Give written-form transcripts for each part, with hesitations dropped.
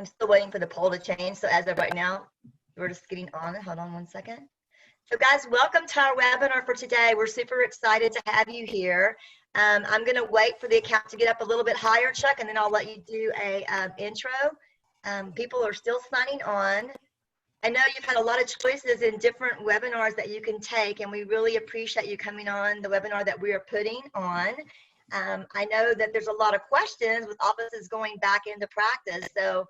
I'm still waiting for the poll to change. So as of right now, we're just getting on it. Hold on one second. So guys, welcome to our webinar for today. We're super excited to have you here. I'm going to wait for the account to get up a little bit higher, Chuck, and then I'll let you do a intro. People are still signing on. I know you've had a lot of choices in different webinars that you can take, and we really appreciate you coming on the webinar that we are putting on. I know that there's a lot of questions with offices going back into practice. So,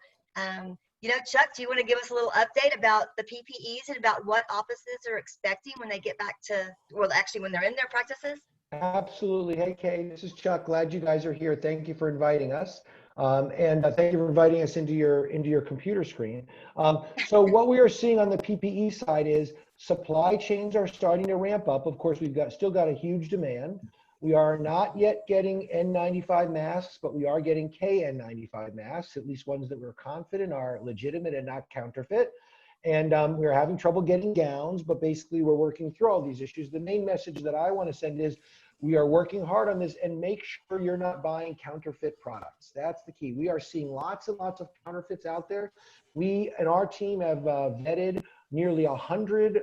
you know, Chuck, do you want to give us a little update about the PPEs and about what offices are expecting when they get back to, well, actually when they're in their practices? Absolutely. Hey, Kay, this is Chuck. Glad you guys are here. Thank you for inviting us. And thank you for inviting us into your computer screen. So what we are seeing on the PPE side is supply chains are starting to ramp up. Of course, we've still got a huge demand. We are not yet getting N95 masks, but we are getting KN95 masks, at least ones that we're confident are legitimate and not counterfeit. And we're having trouble getting gowns, but basically we're working through all these issues. The main message that I want to send is we are working hard on this, and make sure you're not buying counterfeit products. That's the key. We are seeing lots and lots of counterfeits out there. We and our team have vetted nearly 100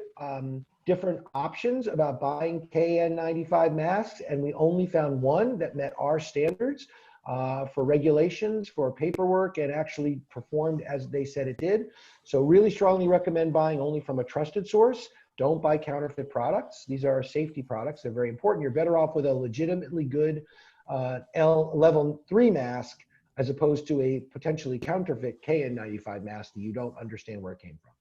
different options about buying KN95 masks, and we only found one that met our standards for regulations, for paperwork, and actually performed as they said it did. So really strongly recommend buying only from a trusted source. Don't buy counterfeit products. These are safety products. They're very important. You're better off with a legitimately good level 3 mask as opposed to a potentially counterfeit KN95 mask that you don't understand where it came from.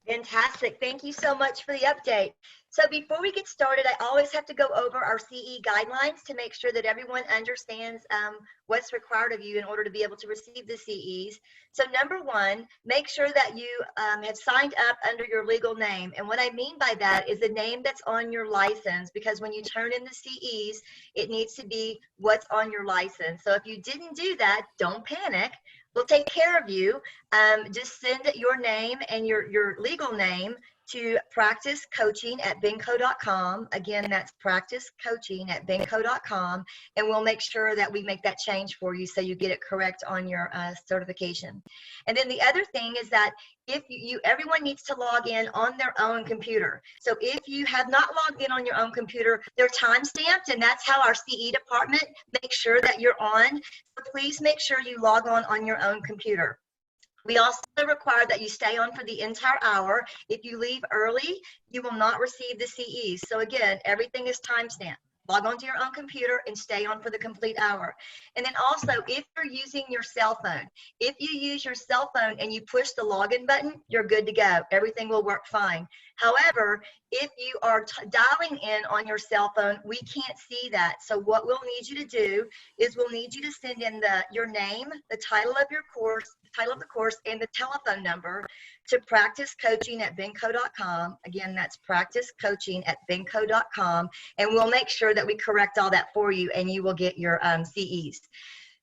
Fantastic. Thank you so much for the update. So before we get started, I always have to go over our CE guidelines to make sure that everyone understands what's required of you in order to be able to receive the CEs. So number one, make sure that you have signed up under your legal name. And what I mean by that is the name that's on your license, because when you turn in the CEs, it needs to be what's on your license. So if you didn't do that, don't panic. We'll take care of you. Just send your name and your legal name to practicecoaching@benco.com. Again, that's practicecoaching@benco.com, and we'll make sure that we make that change for you so you get it correct on your certification. And then the other thing is that if everyone needs to log in on their own computer. So if you have not logged in on your own computer, they're time stamped, and that's how our CE department makes sure that you're on. So please make sure you log on your own computer. We also require that you stay on for the entire hour. If you leave early, you will not receive the CEs. So again, everything is timestamped. Log onto your own computer and stay on for the complete hour. And then also, if you're using your cell phone, if you use your cell phone and you push the login button, you're good to go. Everything will work fine. However, if you are dialing in on your cell phone, we can't see that. So what we'll need you to do is we'll need you to send in your name, the title of your course, the title of the course, and the telephone number to practicecoaching@benco.com. Again, that's practicecoaching@benco.com, and we'll make sure that we correct all that for you, and you will get your CEs.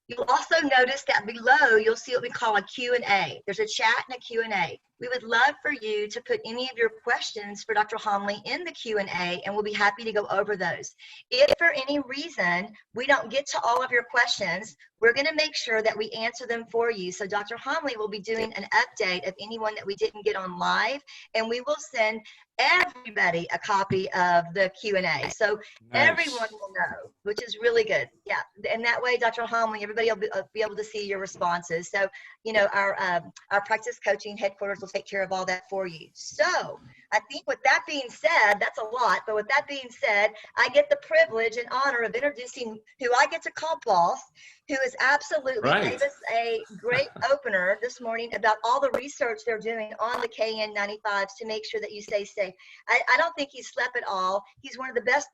You'll also notice that below, you'll see what we call a Q&A. There's a chat and a Q&A. We would love for you to put any of your questions for Dr. Homoly in the Q&A, and we'll be happy to go over those. If for any reason we don't get to all of your questions, we're going to make sure that we answer them for you. So Dr. Homoly will be doing an update of anyone that we didn't get on live, and we will send everybody a copy of the Q&A. So everyone will know, which is really good. Yeah, and that way, Dr. Homoly, everybody will be able to see your responses. So, you know, our practice coaching headquarters will take care of all that for you. So I think with that being said, that's a lot, but with that being said, I get the privilege and honor of introducing who I get to call boss, who has absolutely gave us a great opener this morning about all the research they're doing on the KN95s to make sure that you stay safe. I don't think he's slept at all. He's one of the best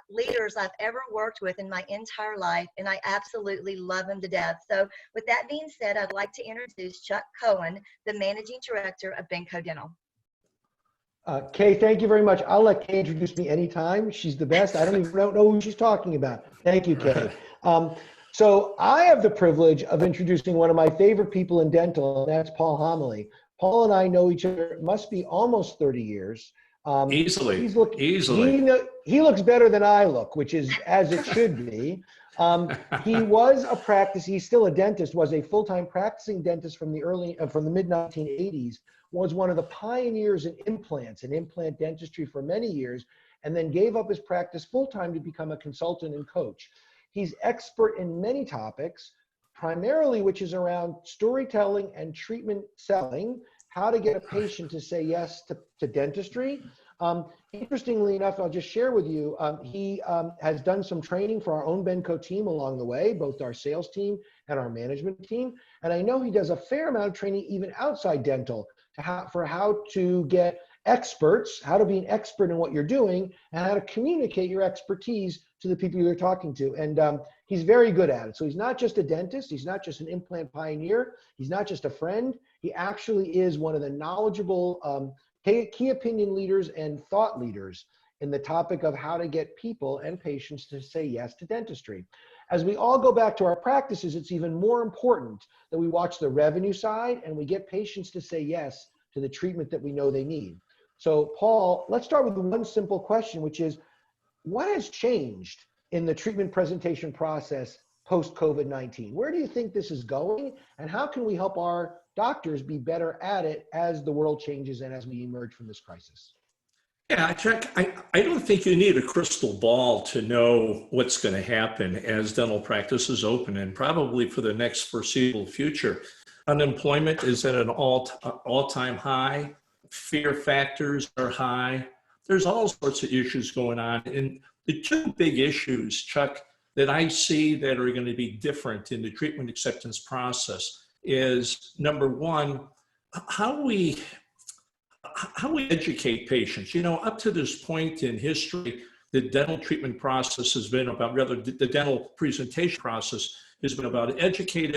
leaders I've ever worked with in my entire life, and I absolutely love him to death. So with that being said, I'd like to introduce Chuck Cohen, the Managing Director of Benco Dental. Kay, thank you very much. I'll let Kay introduce me anytime. She's the best. I don't even know who she's talking about. Thank you, Kay. So I have the privilege of introducing one of my favorite people in dental, and that's Paul Homoly. Paul and I know each other, it must be almost 30 years. Easily. He looks better than I look, which is as it should be. He was a practice, he's still a dentist, was a full-time practicing dentist from the mid-1980s, was one of the pioneers in implants and implant dentistry for many years, and then gave up his practice full-time to become a consultant and coach. He's expert in many topics, primarily which is around storytelling and treatment selling, how to get a patient to say yes to dentistry. Interestingly enough, I'll just share with you, he has done some training for our own Benco team along the way, both our sales team and our management team. And I know he does a fair amount of training even outside dental for how to get experts, how to be an expert in what you're doing, and how to communicate your expertise to the people you're talking to. And he's very good at it. So he's not just a dentist. He's not just an implant pioneer. He's not just a friend. He actually is one of the knowledgeable key opinion leaders and thought leaders in the topic of how to get people and patients to say yes to dentistry. As we all go back to our practices, it's even more important that we watch the revenue side and we get patients to say yes to the treatment that we know they need. So Paul, let's start with one simple question, which is, what has changed in the treatment presentation process post-COVID-19? Where do you think this is going, and how can we help our doctors be better at it as the world changes and as we emerge from this crisis? Yeah, Chuck, I don't think you need a crystal ball to know what's going to happen as dental practices open, and probably for the next foreseeable future. Unemployment is at an all-time high. Fear factors are high. There's all sorts of issues going on. And the two big issues, Chuck, that I see that are going to be different in the treatment acceptance process is, number one, how we educate patients. You know, up to this point in history, the dental treatment process has been about, rather the dental presentation process has been about educate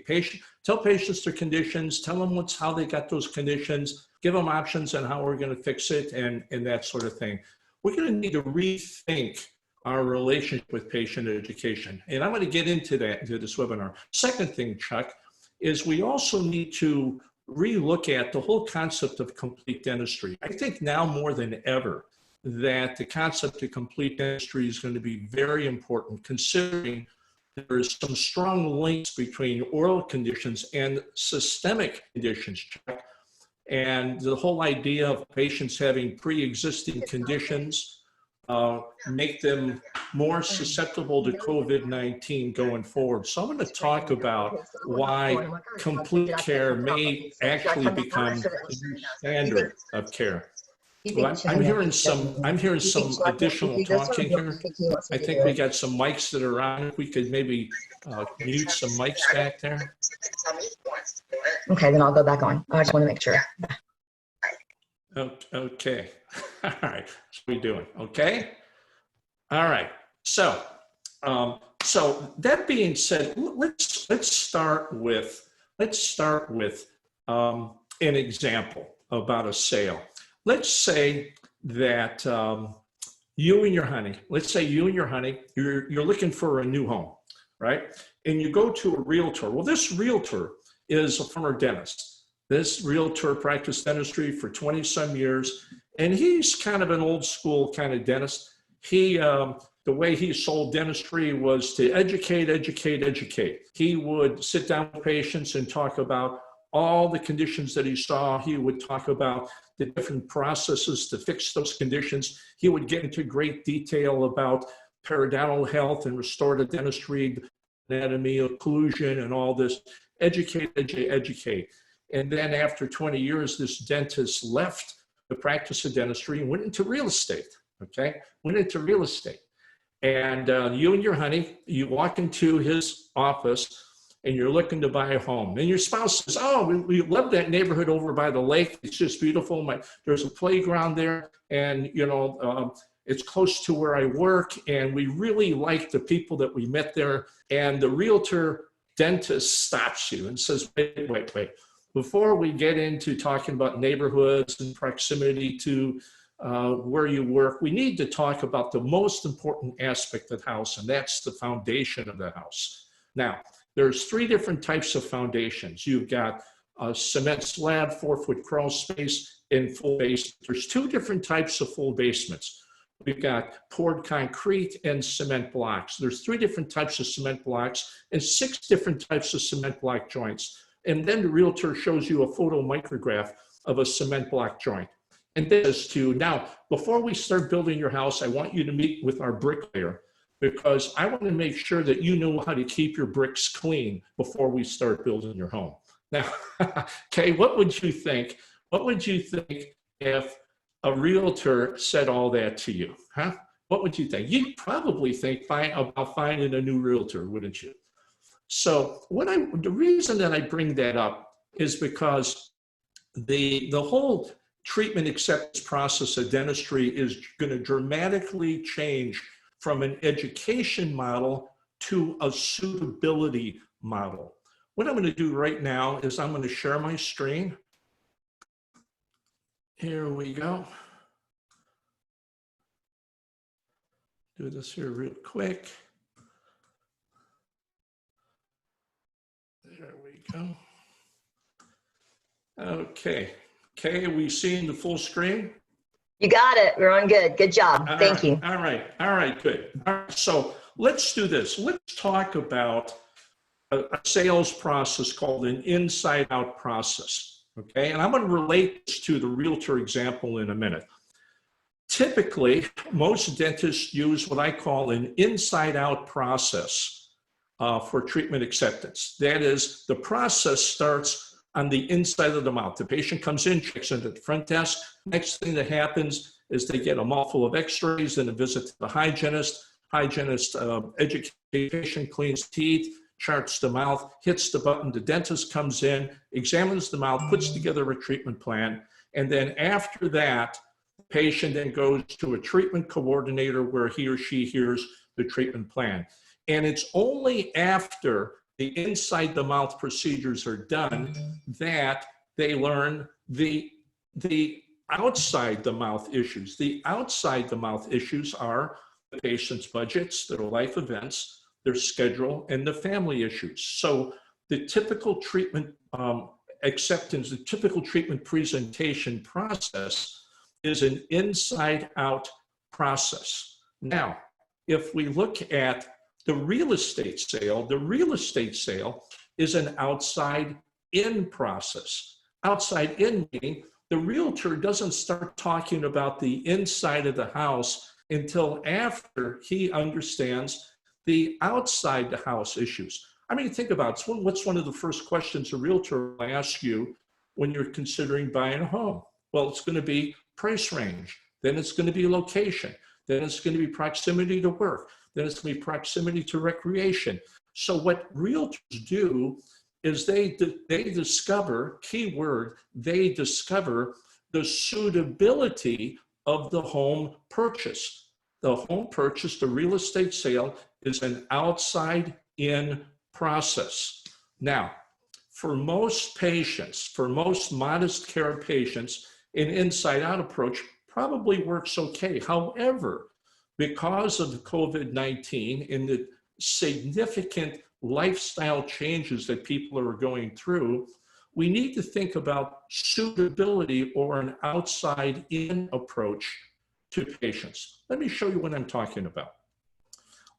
patient, tell patients their conditions, tell them how they got those conditions, give them options on how we're going to fix it, and that sort of thing. We're going to need to rethink our relationship with patient education. And I'm going to get into that into this webinar. Second thing, Chuck, is we also need to relook at the whole concept of complete dentistry. I think now more than ever that the concept of complete dentistry is going to be very important, considering there's some strong links between oral conditions and systemic conditions, Chuck. And the whole idea of patients having pre-existing conditions make them more susceptible to COVID-19 going forward. So I'm going to talk about why complete care may actually become the new standard of care. Well, I'm hearing some additional talking here. I think we got some mics that are on. If we could maybe mute some mics back there. Okay, then I'll go back on. I just want to make sure. Okay. All right. What are we doing? Okay. All right. So, so that being said, let's start with an example about a sale. Let's say that you and your honey, you're looking for a new home, right? And you go to a realtor. Well, this realtor is a former dentist. This realtor practiced dentistry for 20 some years, and he's kind of an old school kind of dentist. The way he sold dentistry was to educate. He would sit down with patients and talk about all the conditions that he saw. He would talk about the different processes to fix those conditions. He would get into great detail about periodontal health and restorative dentistry, anatomy, occlusion, and all this. Educate. And then after 20 years, this dentist left the practice of dentistry and went into real estate, And you and your honey, you walk into his office and you're looking to buy a home. And your spouse says, oh, we love that neighborhood over by the lake. It's just beautiful. There's a playground there, and it's close to where I work, and we really like the people that we met there. And the realtor dentist stops you and says, wait. Before we get into talking about neighborhoods and proximity to where you work, we need to talk about the most important aspect of the house, and that's the foundation of the house. Now, there's three different types of foundations. You've got a cement slab, 4-foot crawl space, and full basement. There's two different types of full basements. We've got poured concrete and cement blocks. There's 3 different types of cement blocks and 6 different types of cement block joints. And then the realtor shows you a photo micrograph of a cement block joint. And this to, now, before we start building your house, I want you to meet with our bricklayer, because I want to make sure that you know how to keep your bricks clean before we start building your home. Now, okay, what would you think? What would you think if a realtor said all that to you? Huh? What would you think? You'd probably think about finding a new realtor, wouldn't you? So the reason that I bring that up is because the whole treatment acceptance process of dentistry is going to dramatically change from an education model to a suitability model. What I'm going to do right now is I'm going to share my screen. Here we go. Do this here real quick. There we go. Okay. Okay, we seeing the full screen? You got it. We're on good. Good job. Thank you. All right. All right, good. All right, so let's do this. Let's talk about a sales process called an inside-out process. Okay, and I'm going to relate this to the realtor example in a minute. Typically, most dentists use what I call an inside-out process for treatment acceptance. That is, the process starts on the inside of the mouth. The patient comes in, checks into the front desk. Next thing that happens is they get a mouthful of x-rays, then a visit to the hygienist. Hygienist educates the patient, cleans teeth, charts the mouth, hits the button. The dentist comes in, examines the mouth, puts together a treatment plan. And then after that, the patient then goes to a treatment coordinator where he or she hears the treatment plan. And it's only after the inside the mouth procedures are done that they learn the outside the mouth issues. The outside the mouth issues are the patient's budgets, their life events, their schedule, and the family issues. So the typical treatment acceptance, the typical treatment presentation process is an inside out process. Now, if we look at the real estate sale is an outside-in process. Outside-in meaning the realtor doesn't start talking about the inside of the house until after he understands the outside the house issues. I mean, think about it. What's one of the first questions a realtor will ask you when you're considering buying a home? Well, it's going to be price range. Then it's going to be location. Then it's going to be proximity to work. Then it's going to be proximity to recreation. So what realtors do is they discover, keyword, they discover the suitability of the home purchase. The home purchase, the real estate sale, is an outside-in process. Now, for most patients, for most modest care patients, an inside-out approach probably works okay. However, because of the COVID-19 and the significant lifestyle changes that people are going through, we need to think about suitability or an outside-in approach to patients. Let me show you what I'm talking about.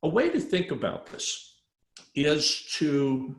A way to think about this is to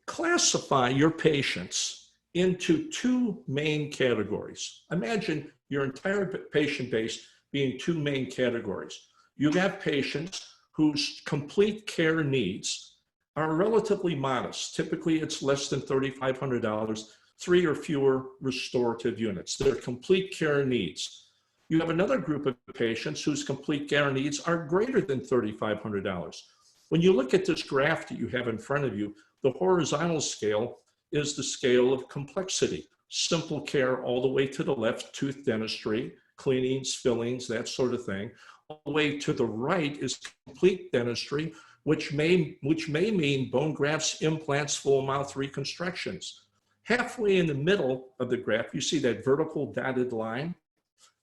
classify your patients into 2 main categories. Imagine your entire patient base being 2 main categories. You have patients whose complete care needs are relatively modest. Typically, it's less than $3,500, 3 or fewer restorative units. They're complete care needs. You have another group of patients whose complete care needs are greater than $3,500. When you look at this graph that you have in front of you, the horizontal scale is the scale of complexity. Simple care all the way to the left, tooth dentistry, cleanings, fillings, that sort of thing. All the way to the right is complete dentistry, which may mean bone grafts, implants, full mouth reconstructions. Halfway in the middle of the graph, you see that vertical dotted line.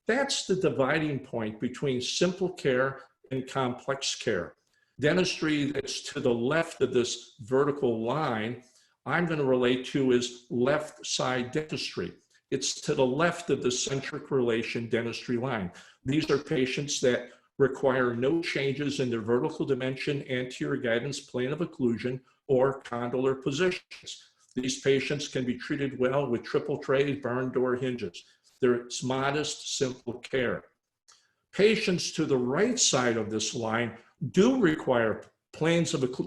That's the dividing point between simple care and complex care. Dentistry that's to the left of this vertical line, I'm going to relate to as left side dentistry. It's to the left of the centric relation dentistry line. These are patients that require no changes in their vertical dimension, anterior guidance, plane of occlusion, or condylar positions. These patients can be treated well with triple trays, barn door hinges. There's modest, simple care. Patients to the right side of this line do require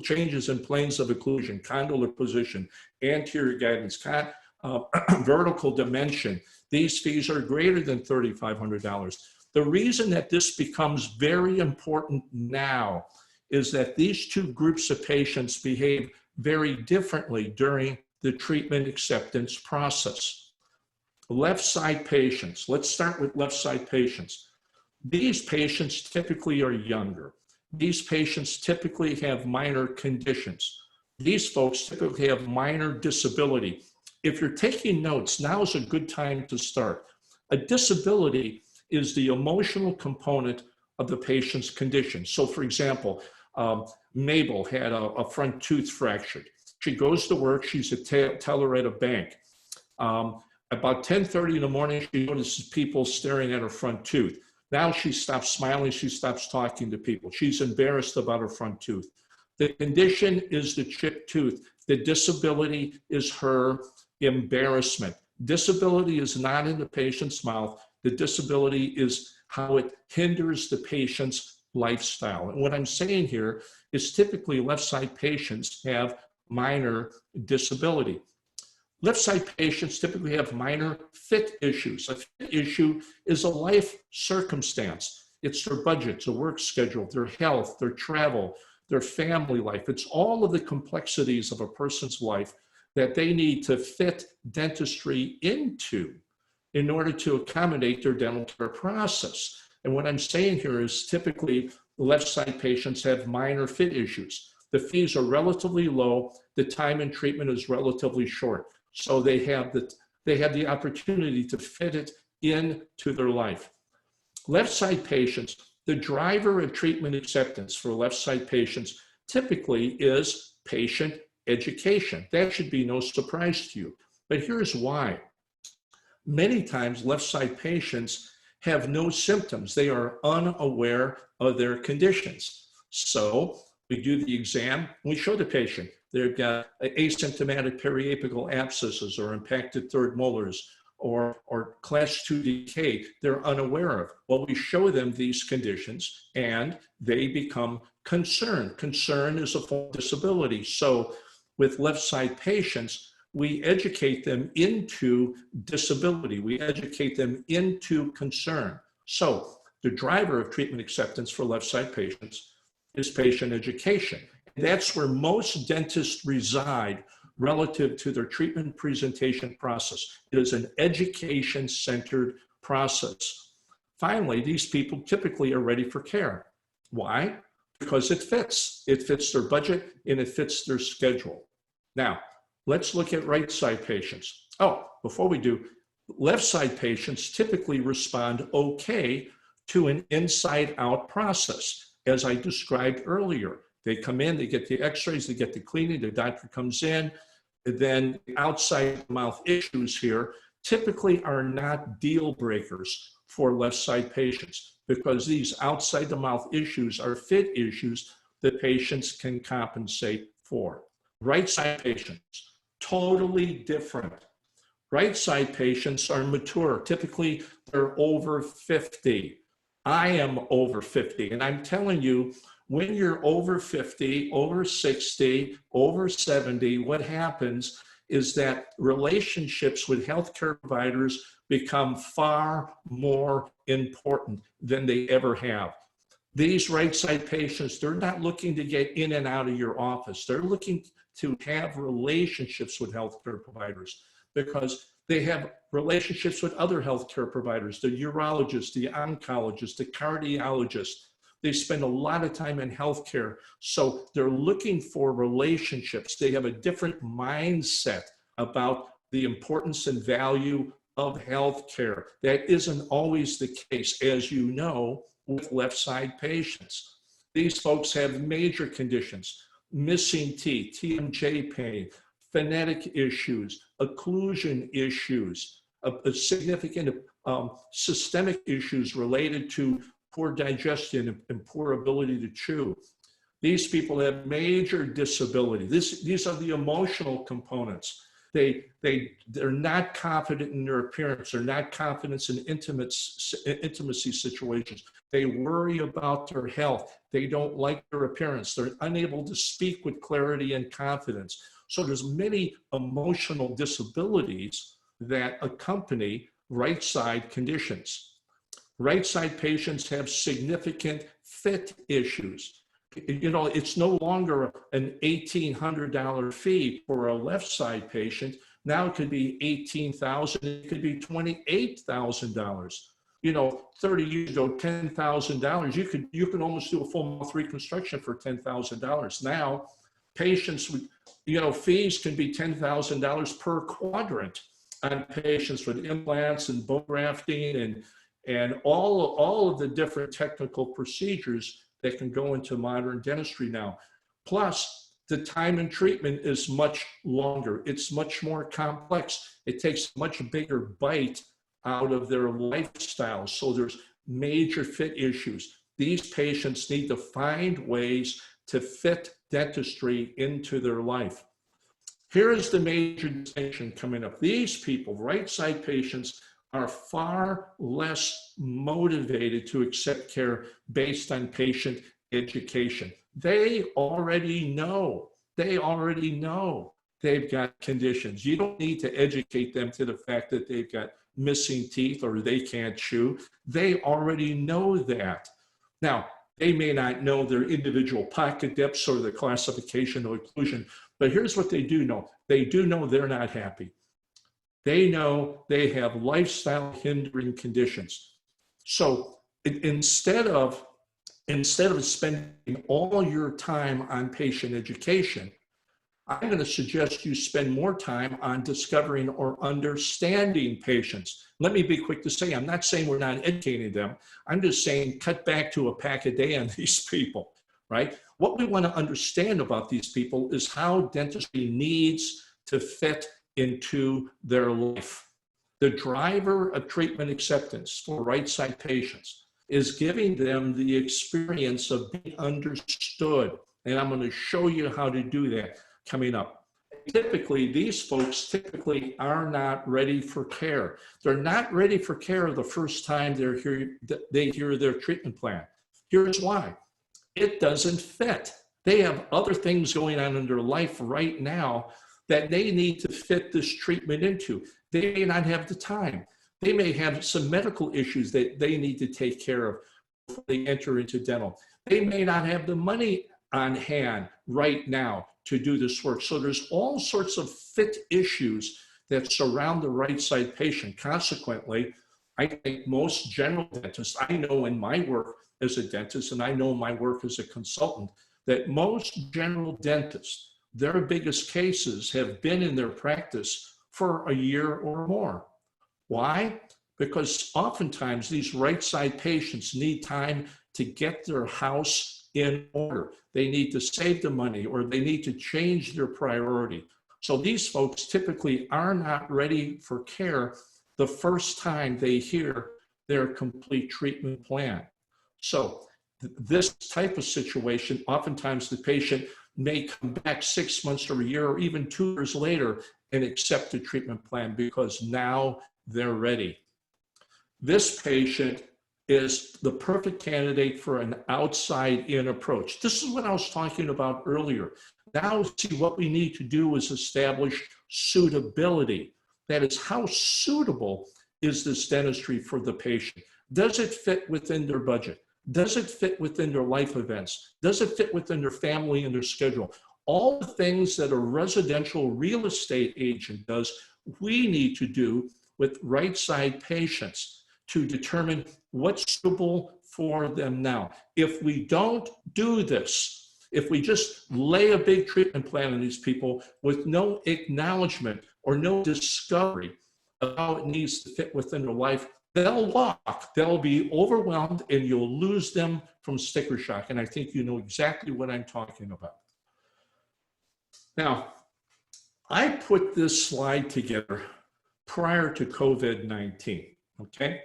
changes in planes of occlusion, condylar position, anterior guidance, vertical dimension. These fees are greater than $3,500. The reason that this becomes very important now is that these two groups of patients behave very differently during the treatment acceptance process. Left side patients, let's start with left side patients. These patients typically are younger. These patients typically have minor conditions. These folks typically have minor disability. If you're taking notes, now is a good time to start. A disability is the emotional component of the patient's condition. So for example, Mabel had a front tooth fractured. She goes to work, she's a teller at a bank. About 10:30 in the morning, she notices people staring at her front tooth. Now she stops smiling, she stops talking to people. She's embarrassed about her front tooth. The condition is the chipped tooth. The disability is her embarrassment. Disability is not in the patient's mouth. The disability is how it hinders the patient's lifestyle. And what I'm saying here is typically left side patients have minor disability. Left side patients typically have minor fit issues. A fit issue is a life circumstance. It's their budget, it's a work schedule, their health, their travel, their family life. It's all of the complexities of a person's life that they need to fit dentistry into in order to accommodate their dental care process. And what I'm saying here is typically left side patients have minor fit issues. The fees are relatively low. The time in treatment is relatively short. So they have the opportunity to fit it into their life. Left side patients, the driver of treatment acceptance for left side patients typically is patient education. That should be no surprise to you. But here's why. Many times left side patients have no symptoms. They are unaware of their conditions. So we do the exam, we show the patient they've got asymptomatic periapical abscesses or impacted third molars or class 2 decay they're unaware of. Well, we show them these conditions and they become concerned. Concern is a form of disability. So with left side patients, we educate them into disability. We educate them into concern. So the driver of treatment acceptance for left side patients is patient education. That's where most dentists reside relative to their treatment presentation process. It is an education-centered process. Finally, these people typically are ready for care. Why? Because it fits. It fits their budget and it fits their schedule. Now, let's look at right side patients. Oh, before we do, left side patients typically respond okay to an inside out process, as I described earlier. They come in, they get the x-rays, they get the cleaning, the doctor comes in, and then the outside mouth issues here typically are not deal breakers for left side patients because these outside the mouth issues are fit issues that patients can compensate for. Right side patients, totally different. Right side patients are mature. Typically, they're over 50. I am over 50, and I'm telling you, when you're over 50, over 60, over 70, what happens is that relationships with healthcare providers become far more important than they ever have. These right side patients, they're not looking to get in and out of your office. They're looking to have relationships with healthcare providers because they have relationships with other healthcare providers, the urologist, the oncologist, the cardiologist. They spend a lot of time in healthcare. So they're looking for relationships. They have a different mindset about the importance and value of healthcare. That isn't always the case, as you know, with left side patients. These folks have major conditions, missing teeth, TMJ pain, phonetic issues, occlusion issues. a significant systemic issues related to poor digestion and poor ability to chew. These people have major disability. These are the emotional components. They're not confident in their appearance. They're not confident in intimacy situations. They worry about their health. They don't like their appearance. They're unable to speak with clarity and confidence. So there's many emotional disabilities that accompany right side conditions. Right side patients have significant fit issues. You know, it's no longer an $1,800 fee for a left side patient. Now it could be $18,000, it could be $28,000. You know, 30 years ago, $10,000, you could almost do a full mouth reconstruction for $10,000. Now, patients with, you know, fees can be $10,000 per quadrant on patients with implants and bone grafting and all of the different technical procedures that can go into modern dentistry now. Plus, the time in treatment is much longer. It's much more complex. It takes a much bigger bite out of their lifestyle. So there's major fit issues. These patients need to find ways to fit dentistry into their life. Here is the major distinction coming up. These people, right side patients, are far less motivated to accept care based on patient education. They already know they've got conditions. You don't need to educate them to the fact that they've got missing teeth or they can't chew. They already know that. Now, they may not know their individual pocket depths or the classification or occlusion, but here's what they do know. They do know they're not happy. They know they have lifestyle hindering conditions. So instead of spending all your time on patient education, I'm going to suggest you spend more time on discovering or understanding patients. Let me be quick to say, I'm not saying we're not educating them. I'm just saying cut back to a pack a day on these people, right? What we want to understand about these people is how dentistry needs to fit into their life. The driver of treatment acceptance for right side patients is giving them the experience of being understood. And I'm going to show you how to do that coming up. Typically, these folks are not ready for care. They're not ready for care the first time they hear their treatment plan. Here's why. It doesn't fit. They have other things going on in their life right now that they need to fit this treatment into. They may not have the time. They may have some medical issues that they need to take care of before they enter into dental. They may not have the money on hand right now to do this work. So there's all sorts of fit issues that surround the right side patient. Consequently, I think most general dentists, I know in my work as a dentist, and I know my work as a consultant, that most general dentists, their biggest cases have been in their practice for a year or more. Why? Because oftentimes these right side patients need time to get their house in order. They need to save the money or they need to change their priority. So these folks typically are not ready for care the first time they hear their complete treatment plan. So this type of situation, oftentimes the patient may come back 6 months or a year or even 2 years later and accept the treatment plan because now they're ready. This patient is the perfect candidate for an outside-in approach. This is what I was talking about earlier. Now, see, what we need to do is establish suitability. That is, how suitable is this dentistry for the patient? Does it fit within their budget? Does it fit within their life events? Does it fit within their family and their schedule? All the things that a residential real estate agent does, we need to do with right side patients to determine what's suitable for them now. If we don't do this, if we just lay a big treatment plan on these people with no acknowledgement or no discovery of how it needs to fit within their life, they'll walk, they'll be overwhelmed, and you'll lose them from sticker shock. And I think you know exactly what I'm talking about. Now, I put this slide together prior to COVID-19, okay?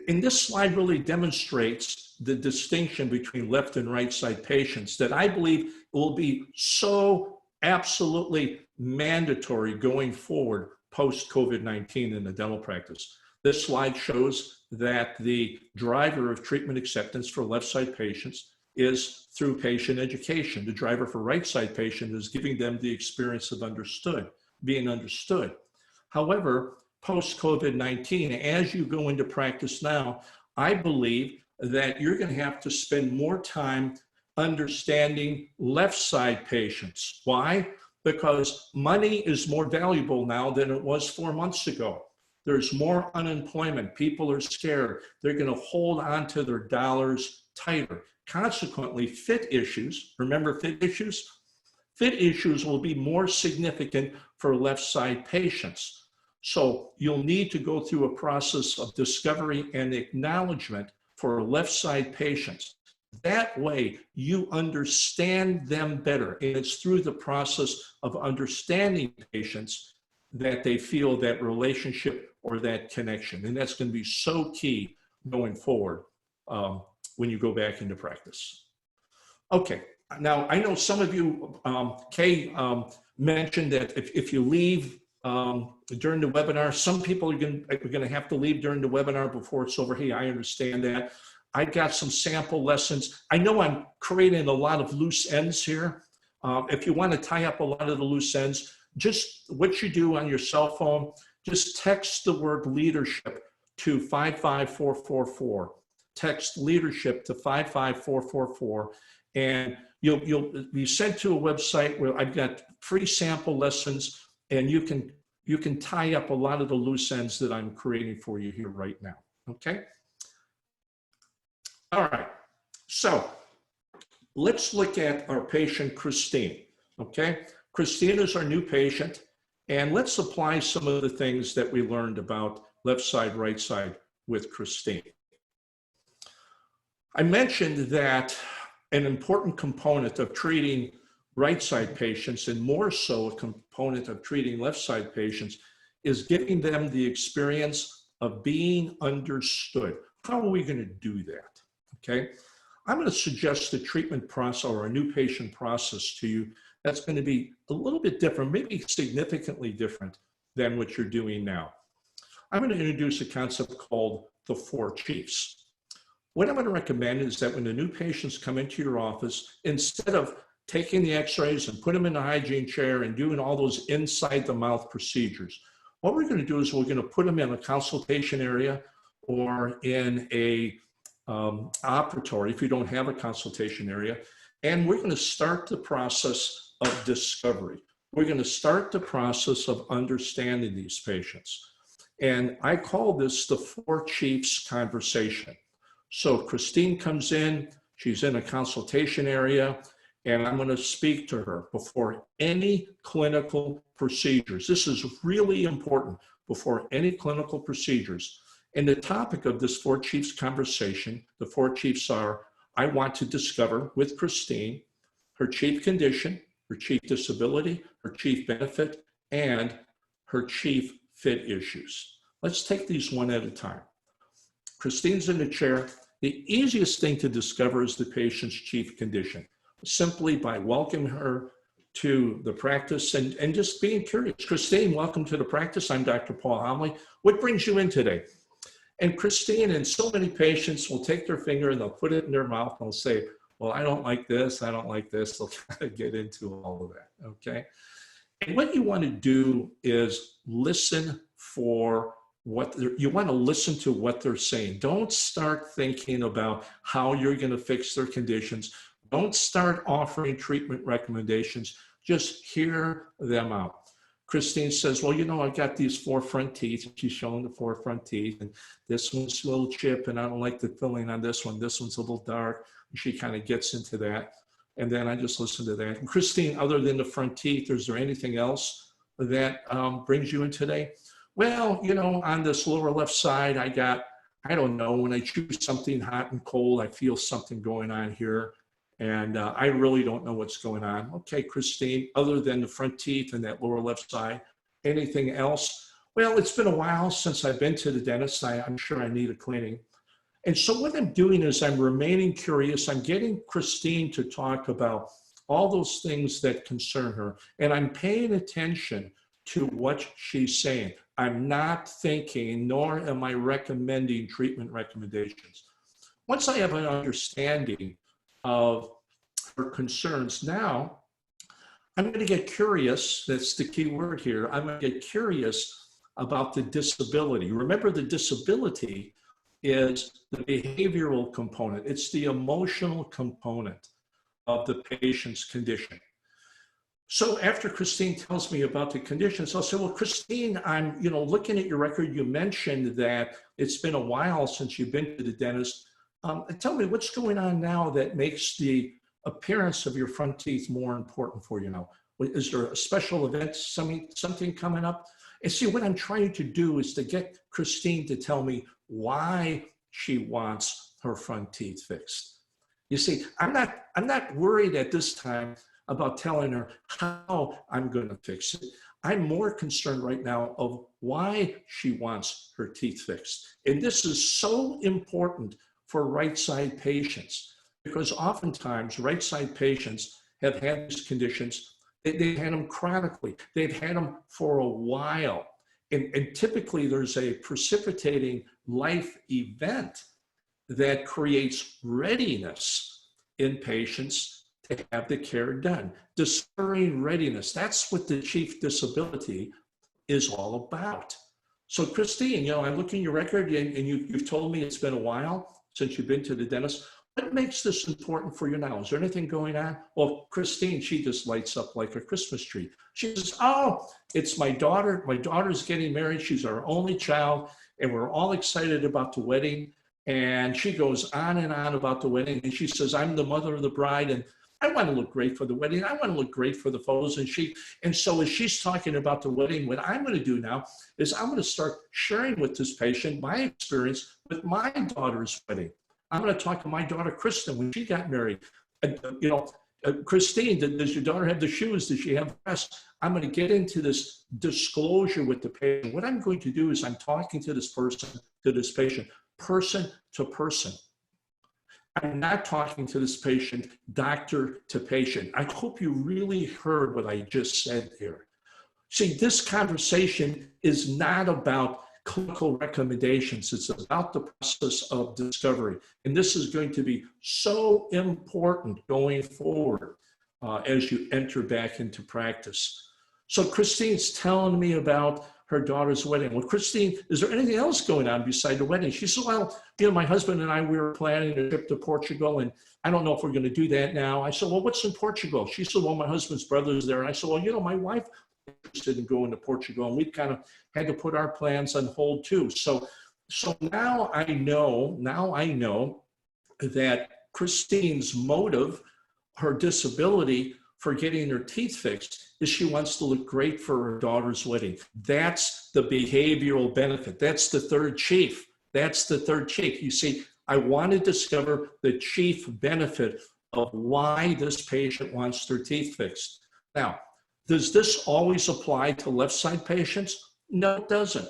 And this slide really demonstrates the distinction between left and right side patients that I believe will be so absolutely mandatory going forward post-COVID-19 in the dental practice. This slide shows that the driver of treatment acceptance for left side patients is through patient education. The driver for right side patient is giving them the experience of being understood. However, post-COVID-19, as you go into practice now, I believe that you're going to have to spend more time understanding left side patients. Why? Because money is more valuable now than it was 4 months ago. There's more unemployment. People are scared. They're going to hold on to their dollars tighter. Consequently, fit issues, remember fit issues? Fit issues will be more significant for left side patients. So you'll need to go through a process of discovery and acknowledgement for left side patients. That way you understand them better. And it's through the process of understanding patients that they feel that relationship or that connection. And that's going to be so key going forward when you go back into practice. Okay, now I know some of you, Kay mentioned that if you leave during the webinar, some people are going to have to leave during the webinar before it's over. Hey, I understand that. I got some sample lessons. I know I'm creating a lot of loose ends here. If you want to tie up a lot of the loose ends, just what you do on your cell phone, just text the word leadership to 55444. Text leadership to 55444, and you'll be sent to a website where I've got free sample lessons, and you can tie up a lot of the loose ends that I'm creating for you here right now. Okay. All right. So let's look at our patient Christine. Okay. Christine is our new patient, and let's apply some of the things that we learned about left side, right side with Christine. I mentioned that an important component of treating right side patients, and more so a component of treating left side patients, is giving them the experience of being understood. How are we going to do that? Okay, I'm going to suggest a treatment process or a new patient process to you that's going to be a little bit different, maybe significantly different than what you're doing now. I'm going to introduce a concept called the 4 Chiefs. What I'm going to recommend is that when the new patients come into your office, instead of taking the x-rays and put them in a hygiene chair and doing all those inside the mouth procedures, what we're going to do is we're going to put them in a consultation area or in a operatory if you don't have a consultation area, and we're going to start the process of discovery. We're going to start the process of understanding these patients. And I call this the 4 Chiefs conversation. So Christine comes in, she's in a consultation area, and I'm going to speak to her before any clinical procedures. This is really important, before any clinical procedures. And the topic of this 4 Chiefs conversation, the 4 Chiefs are, I want to discover with Christine her chief condition, her chief disability, her chief benefit, and her chief fit issues. Let's take these one at a time. Christine's in the chair. The easiest thing to discover is the patient's chief condition, simply by welcoming her to the practice and just being curious. Christine, welcome to the practice. I'm Dr. Paul Homoly. What brings you in today? And Christine and so many patients will take their finger and they'll put it in their mouth and they'll say, well, I don't like this, I don't like this. They'll kind of get into all of that, okay? And what you want to do is listen for you want to listen to what they're saying. Don't start thinking about how you're going to fix their conditions. Don't start offering treatment recommendations. Just hear them out. Christine says, well, you know, I've got these 4 front teeth. She's showing the 4 front teeth, and this one's a little chip, and I don't like the filling on this one. This one's a little dark. And she kind of gets into that. And then I just listen to that. And Christine, other than the front teeth, is there anything else that brings you in today? Well, you know, on this lower left side, I don't know, when I chew something hot and cold, I feel something going on here. And I really don't know what's going on. Okay, Christine, other than the front teeth and that lower left side, anything else? Well, it's been a while since I've been to the dentist. I'm sure I need a cleaning. And so what I'm doing is I'm remaining curious. I'm getting Christine to talk about all those things that concern her. And I'm paying attention to what she's saying. I'm not thinking, nor am I recommending treatment recommendations. Once I have an understanding of her concerns, now I'm going to get curious. That's the key word here. I'm going to get curious about the disability. Remember, the disability is the behavioral component. It's the emotional component of the patient's condition. So after Christine tells me about the conditions, I'll say, well, Christine, I'm looking at your record. You mentioned that it's been a while since you've been to the dentist. Tell me what's going on now that makes the appearance of your front teeth more important for you now. Is there a special event, something coming up? And see, what I'm trying to do is to get Christine to tell me why she wants her front teeth fixed. You see, I'm not worried at this time about telling her how I'm going to fix it. I'm more concerned right now of why she wants her teeth fixed. And this is so important for right side patients, because oftentimes right side patients have had these conditions. They've had them chronically. They've had them for a while. And typically there's a precipitating life event that creates readiness in patients to have the care done. Discovering readiness, that's what the chief disability is all about. So Christine, I'm looking at your record and you've told me it's been a while since you've been to the dentist. What makes this important for you now? Is there anything going on? Well, Christine, she just lights up like a Christmas tree. She says, oh, it's my daughter. My daughter's getting married. She's our only child, and we're all excited about the wedding. And she goes on and on about the wedding. And she says, I'm the mother of the bride, and I want to look great for the wedding. I want to look great for the photos. And so as she's talking about the wedding, what I'm going to do now is I'm going to start sharing with this patient my experience with my daughter's wedding. I'm going to talk to my daughter, Kristen, when she got married. Christine, does your daughter have the shoes? Does she have the dress? I'm going to get into this disclosure with the patient. What I'm going to do is I'm talking to this patient, person to person. I'm not talking to this patient, doctor to patient. I hope you really heard what I just said here. See, this conversation is not about clinical recommendations. It's about the process of discovery. And this is going to be so important going forward as you enter back into practice. So Christine's telling me about her daughter's wedding. Well, Christine, is there anything else going on beside the wedding? She said, well, my husband and I, we were planning a trip to Portugal, and I don't know if we're going to do that now. I said, well, what's in Portugal? She said, well, my husband's brother's there. And I said, well, my wife is interested in going to Portugal, and we've kind of had to put our plans on hold too. So now I know that Christine's motive, her disability for getting her teeth fixed, is she wants to look great for her daughter's wedding. That's the behavioral benefit. That's the third chief. You see, I want to discover the chief benefit of why this patient wants their teeth fixed. Now, does this always apply to left side patients? No, it doesn't.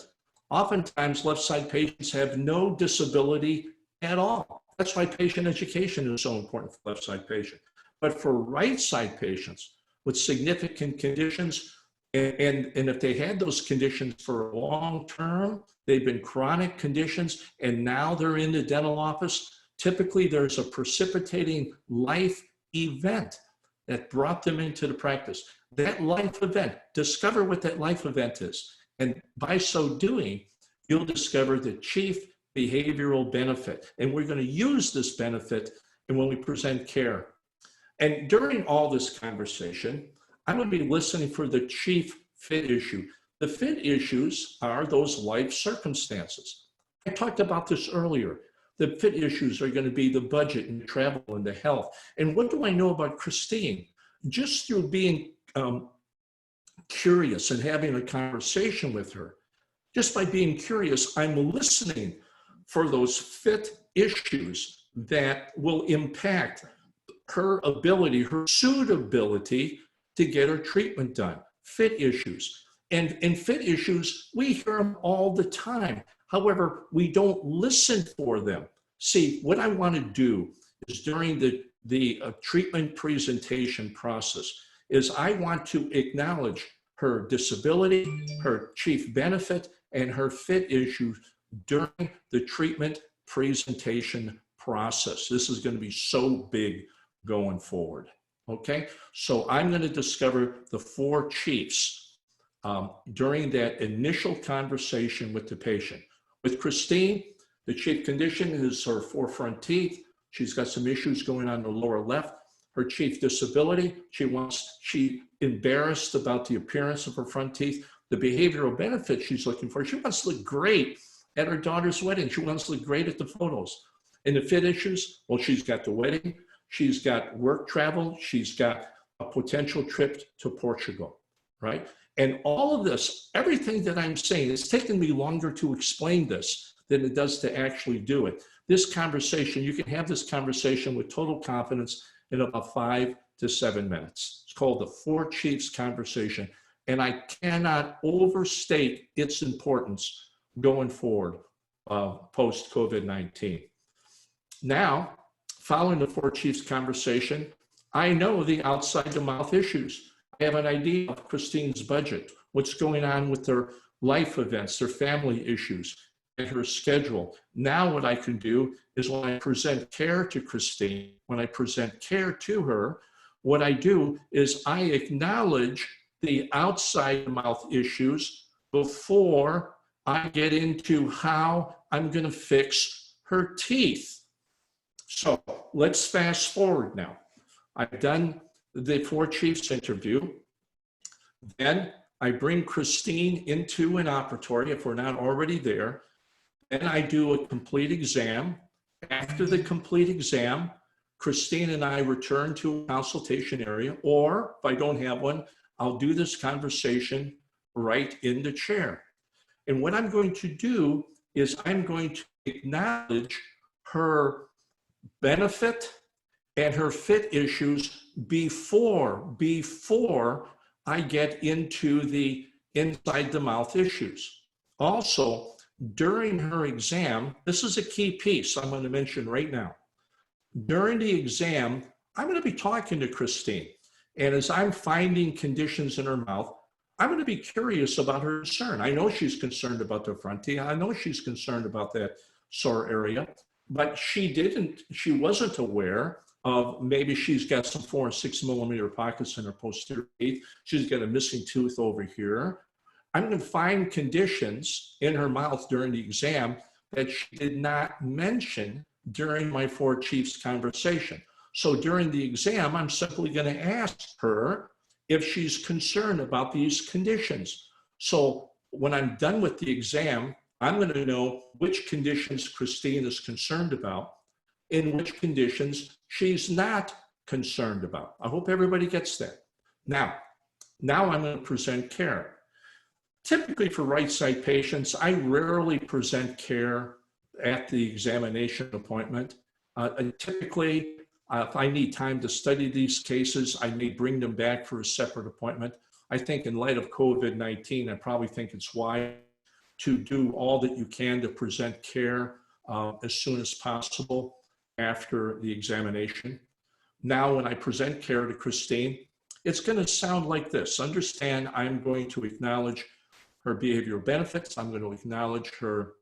Oftentimes, left side patients have no disability at all. That's why patient education is so important for left side patients. But for right side patients with significant conditions, and if they had those conditions for a long term, they've been chronic conditions, and now they're in the dental office, typically there's a precipitating life event that brought them into the practice. That life event, discover what that life event is. And by so doing, you'll discover the chief behavioral benefit. And we're going to use this benefit when we present care. And during all this conversation, I'm going to be listening for the chief fit issue. The fit issues are those life circumstances. I talked about this earlier. The fit issues are going to be the budget and the travel and the health. And what do I know about Christine? Just through being curious and having a conversation with her, just by being curious, I'm listening for those fit issues that will impact her ability, her suitability to get her treatment done. Fit issues. And fit issues, we hear them all the time. However, we don't listen for them. See, what I want to do is during the treatment presentation process is I want to acknowledge her disability, her chief benefit, and her fit issues during the treatment presentation process. This is going to be so big going forward. Okay, so I'm going to discover the 4 chiefs during that initial conversation with the patient. With Christine, the chief condition is her 4 front teeth. She's got some issues going on the lower left. Her chief disability, she embarrassed about the appearance of her front teeth. The behavioral benefit she's looking for, she wants to look great at her daughter's wedding. She wants to look great at the photos. And the fit issues, well, she's got the wedding, she's got work travel, she's got a potential trip to Portugal, right? And all of this, everything that I'm saying, it's taken me longer to explain this than it does to actually do it. This conversation, you can have this conversation with total confidence in about 5 to 7 minutes. It's called the 4 Chiefs conversation. And I cannot overstate its importance going forward post-COVID-19. Now, following the 4 Chiefs conversation, I know the outside the mouth issues. I have an idea of Christine's budget, what's going on with their life events, their family issues, and her schedule. Now what I can do is when I present care to Christine, when I present care to her, what I do is I acknowledge the outside the mouth issues before I get into how I'm going to fix her teeth. So let's fast forward now. I've done the 4 Chiefs interview. Then I bring Christine into an operatory if we're not already there. Then I do a complete exam. After the complete exam, Christine and I return to a consultation area, or if I don't have one, I'll do this conversation right in the chair. And what I'm going to do is I'm going to acknowledge her benefit and her fit issues before I get into the inside the mouth issues. Also, during her exam, this is a key piece I'm going to mention right now. During the exam, I'm going to be talking to Christine. And as I'm finding conditions in her mouth, I'm going to be curious about her concern. I know she's concerned about the front teeth. I know she's concerned about that sore area, but she wasn't aware of maybe she's got some 4 and 6 millimeter pockets in her posterior teeth. She's got a missing tooth over here. I'm going to find conditions in her mouth during the exam that she did not mention during my 4 Chiefs conversation. So during the exam, I'm simply going to ask her if she's concerned about these conditions. So when I'm done with the exam, I'm going to know which conditions Christine is concerned about and which conditions she's not concerned about. I hope everybody gets that. Now I'm going to present care. Typically for right side patients, I rarely present care at the examination appointment. Typically, if I need time to study these cases, I may bring them back for a separate appointment. I think in light of COVID-19, I probably think it's wise to do all that you can to present care as soon as possible after the examination. Now, when I present care to Christine, it's going to sound like this. Understand, I'm going to acknowledge her behavioral benefits. I'm going to acknowledge her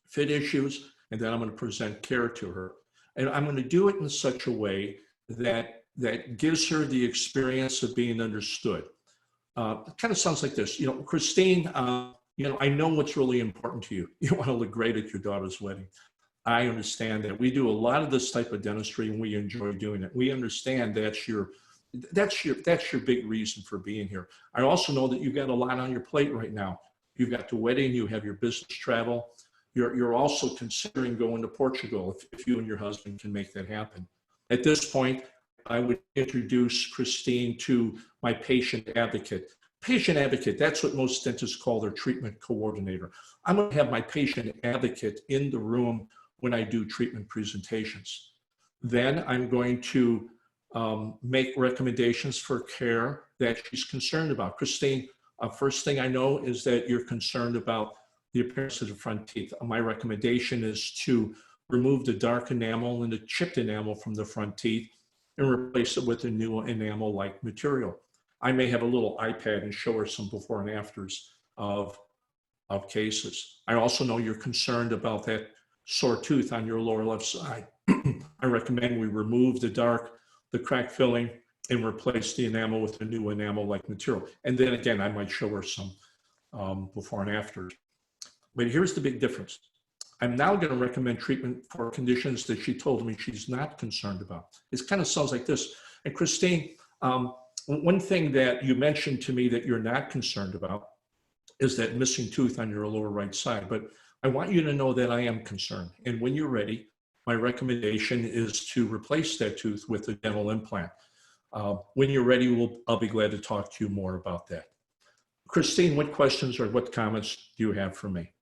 fit issues, and then I'm going to present care to her. And I'm going to do it in such a way that gives her the experience of being understood. It kind of sounds like this. Christine, I know what's really important to you. You want to look great at your daughter's wedding. I understand that. We do a lot of this type of dentistry, and we enjoy doing it. We understand that's your big reason for being here. I also know that you've got a lot on your plate right now. You've got the wedding, you have your business travel. You're also considering going to Portugal if you and your husband can make that happen. At this point, I would introduce Christine to my patient advocate. Patient advocate, that's what most dentists call their treatment coordinator. I'm going to have my patient advocate in the room when I do treatment presentations. Then I'm going to make recommendations for care that she's concerned about. Christine, First thing I know is that you're concerned about the appearance of the front teeth. My recommendation is to remove the dark enamel and the chipped enamel from the front teeth and replace it with a new enamel-like material. I may have a little iPad and show her some before and afters of cases. I also know you're concerned about that sore tooth on your lower left side. I recommend we remove the crack filling and replace the enamel with a new enamel-like material. And then again, I might show her some before and after. But here's the big difference. I'm now going to recommend treatment for conditions that she told me she's not concerned about. It kind of sounds like this. And Christine, one thing that you mentioned to me that you're not concerned about is that missing tooth on your lower right side. But I want you to know that I am concerned. And when you're ready, my recommendation is to replace that tooth with a dental implant. When you're ready, I'll be glad to talk to you more about that. Christine, what questions or what comments do you have for me?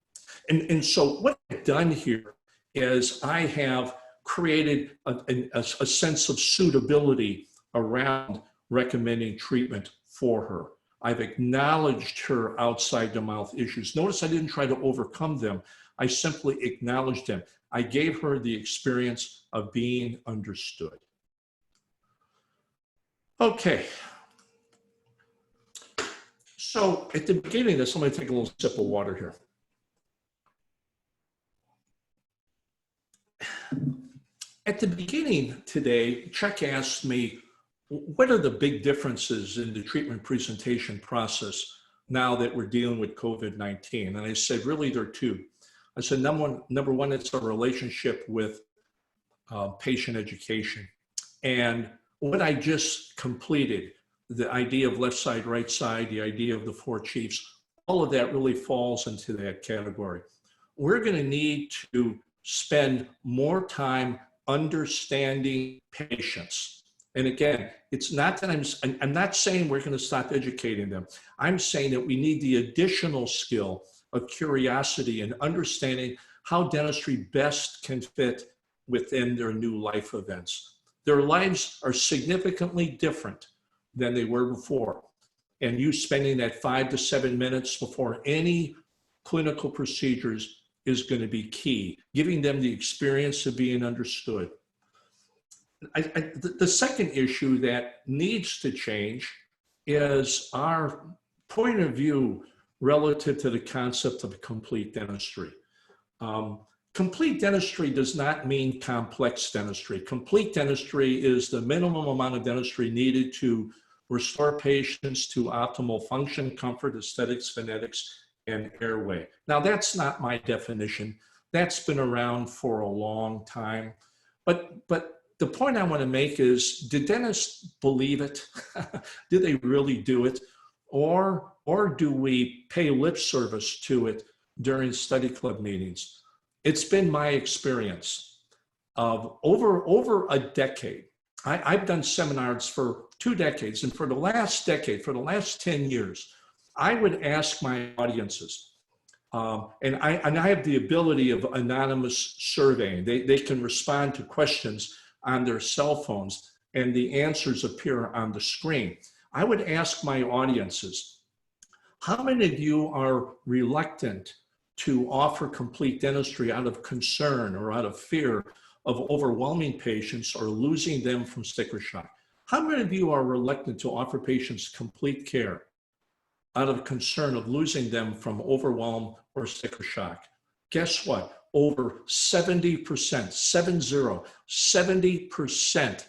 And so what I've done here is I have created a sense of suitability around recommending treatment for her. I've acknowledged her outside the mouth issues. Notice I didn't try to overcome them. I simply acknowledged them. I gave her the experience of being understood. Okay. So at the beginning of this, I'm going to take a little sip of water here. At the beginning today, Chuck asked me, what are the big differences in the treatment presentation process now that we're dealing with COVID-19? And I said, really, there are two. I said, number one, it's a relationship with patient education. And what I just completed, the idea of left side, right side, the idea of the four chiefs, all of that really falls into that category. We're going to need to spend more time understanding patients. And again, it's not that I'm not saying we're going to stop educating them. I'm saying that we need the additional skill of curiosity and understanding how dentistry best can fit within their new life events. Their lives are significantly different than they were before. And you spending that 5 to 7 minutes before any clinical procedures is going to be key, giving them the experience of being understood. The second issue that needs to change is our point of view relative to the concept of complete dentistry. Complete dentistry does not mean complex dentistry. Complete dentistry is the minimum amount of dentistry needed to restore patients to optimal function, comfort, aesthetics, phonetics, and airway. Now, that's not my definition. That's been around for a long time. But the point I want to make is, do dentists believe it? Do they really do it? Or do we pay lip service to it during study club meetings? It's been my experience of over a decade. I've done seminars for 2 decades, and for the last decade, for the last 10 years, I would ask my audiences, and I have the ability of anonymous surveying. They can respond to questions on their cell phones, and the answers appear on the screen. I would ask my audiences, how many of you are reluctant to offer complete dentistry out of concern or out of fear of overwhelming patients or losing them from sticker shock? How many of you are reluctant to offer patients complete care out of concern of losing them from overwhelm or sticker shock? Guess what? Over 70%, 70%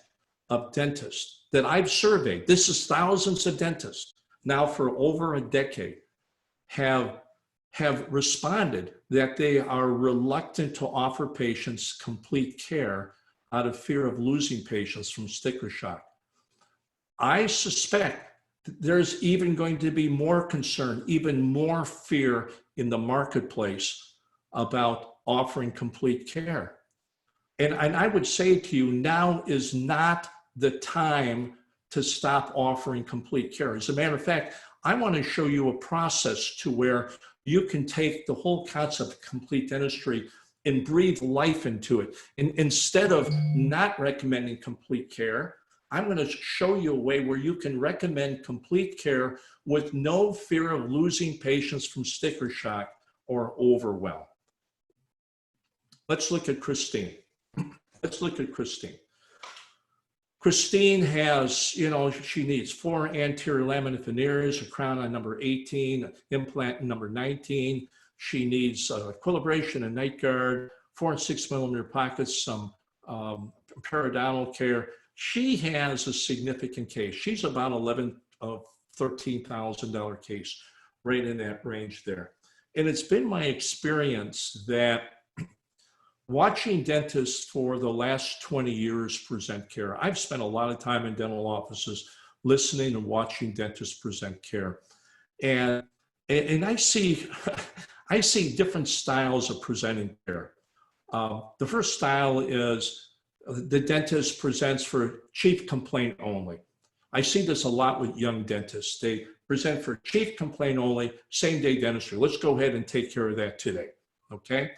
of dentists that I've surveyed, this is thousands of dentists now for over a decade, have responded that they are reluctant to offer patients complete care out of fear of losing patients from sticker shock. I suspect there's even going to be more concern, even more fear in the marketplace about offering complete care. And I would say to you, now is not the time to stop offering complete care. As a matter of fact, I want to show you a process to where you can take the whole concept of complete dentistry and breathe life into it. And instead of not recommending complete care, I'm going to show you a way where you can recommend complete care with no fear of losing patients from sticker shock or overwhelm. Let's look at Christine. Let's look at Christine. Christine has, she needs 4 anterior laminate veneers, a crown on number 18, an implant number 19. She needs equilibration and night guard, 4 and 6 millimeter pockets, some periodontal care. She has a significant case. She's about $13,000 case, right in that range there. And it's been my experience that watching dentists for the last 20 years present care, I've spent a lot of time in dental offices listening and watching dentists present care. And I see, I see different styles of presenting care. The first style is the dentist presents for chief complaint only. I see this a lot with young dentists. They present for chief complaint only, same day dentistry. Let's go ahead and take care of that today, okay?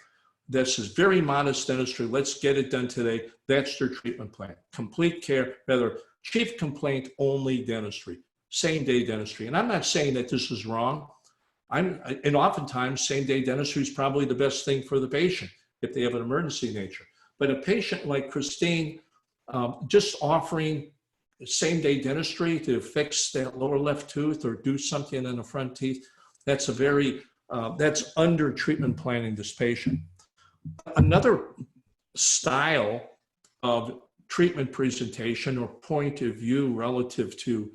This is very modest dentistry. Let's get it done today. That's their treatment plan. Complete care, rather chief complaint only dentistry, same day dentistry. And I'm not saying that this is wrong. And oftentimes same day dentistry is probably the best thing for the patient if they have an emergency nature. But a patient like Christine, just offering same day dentistry to fix that lower left tooth or do something in the front teeth, that's a very, that's under treatment planning this patient. Another style of treatment presentation or point of view relative to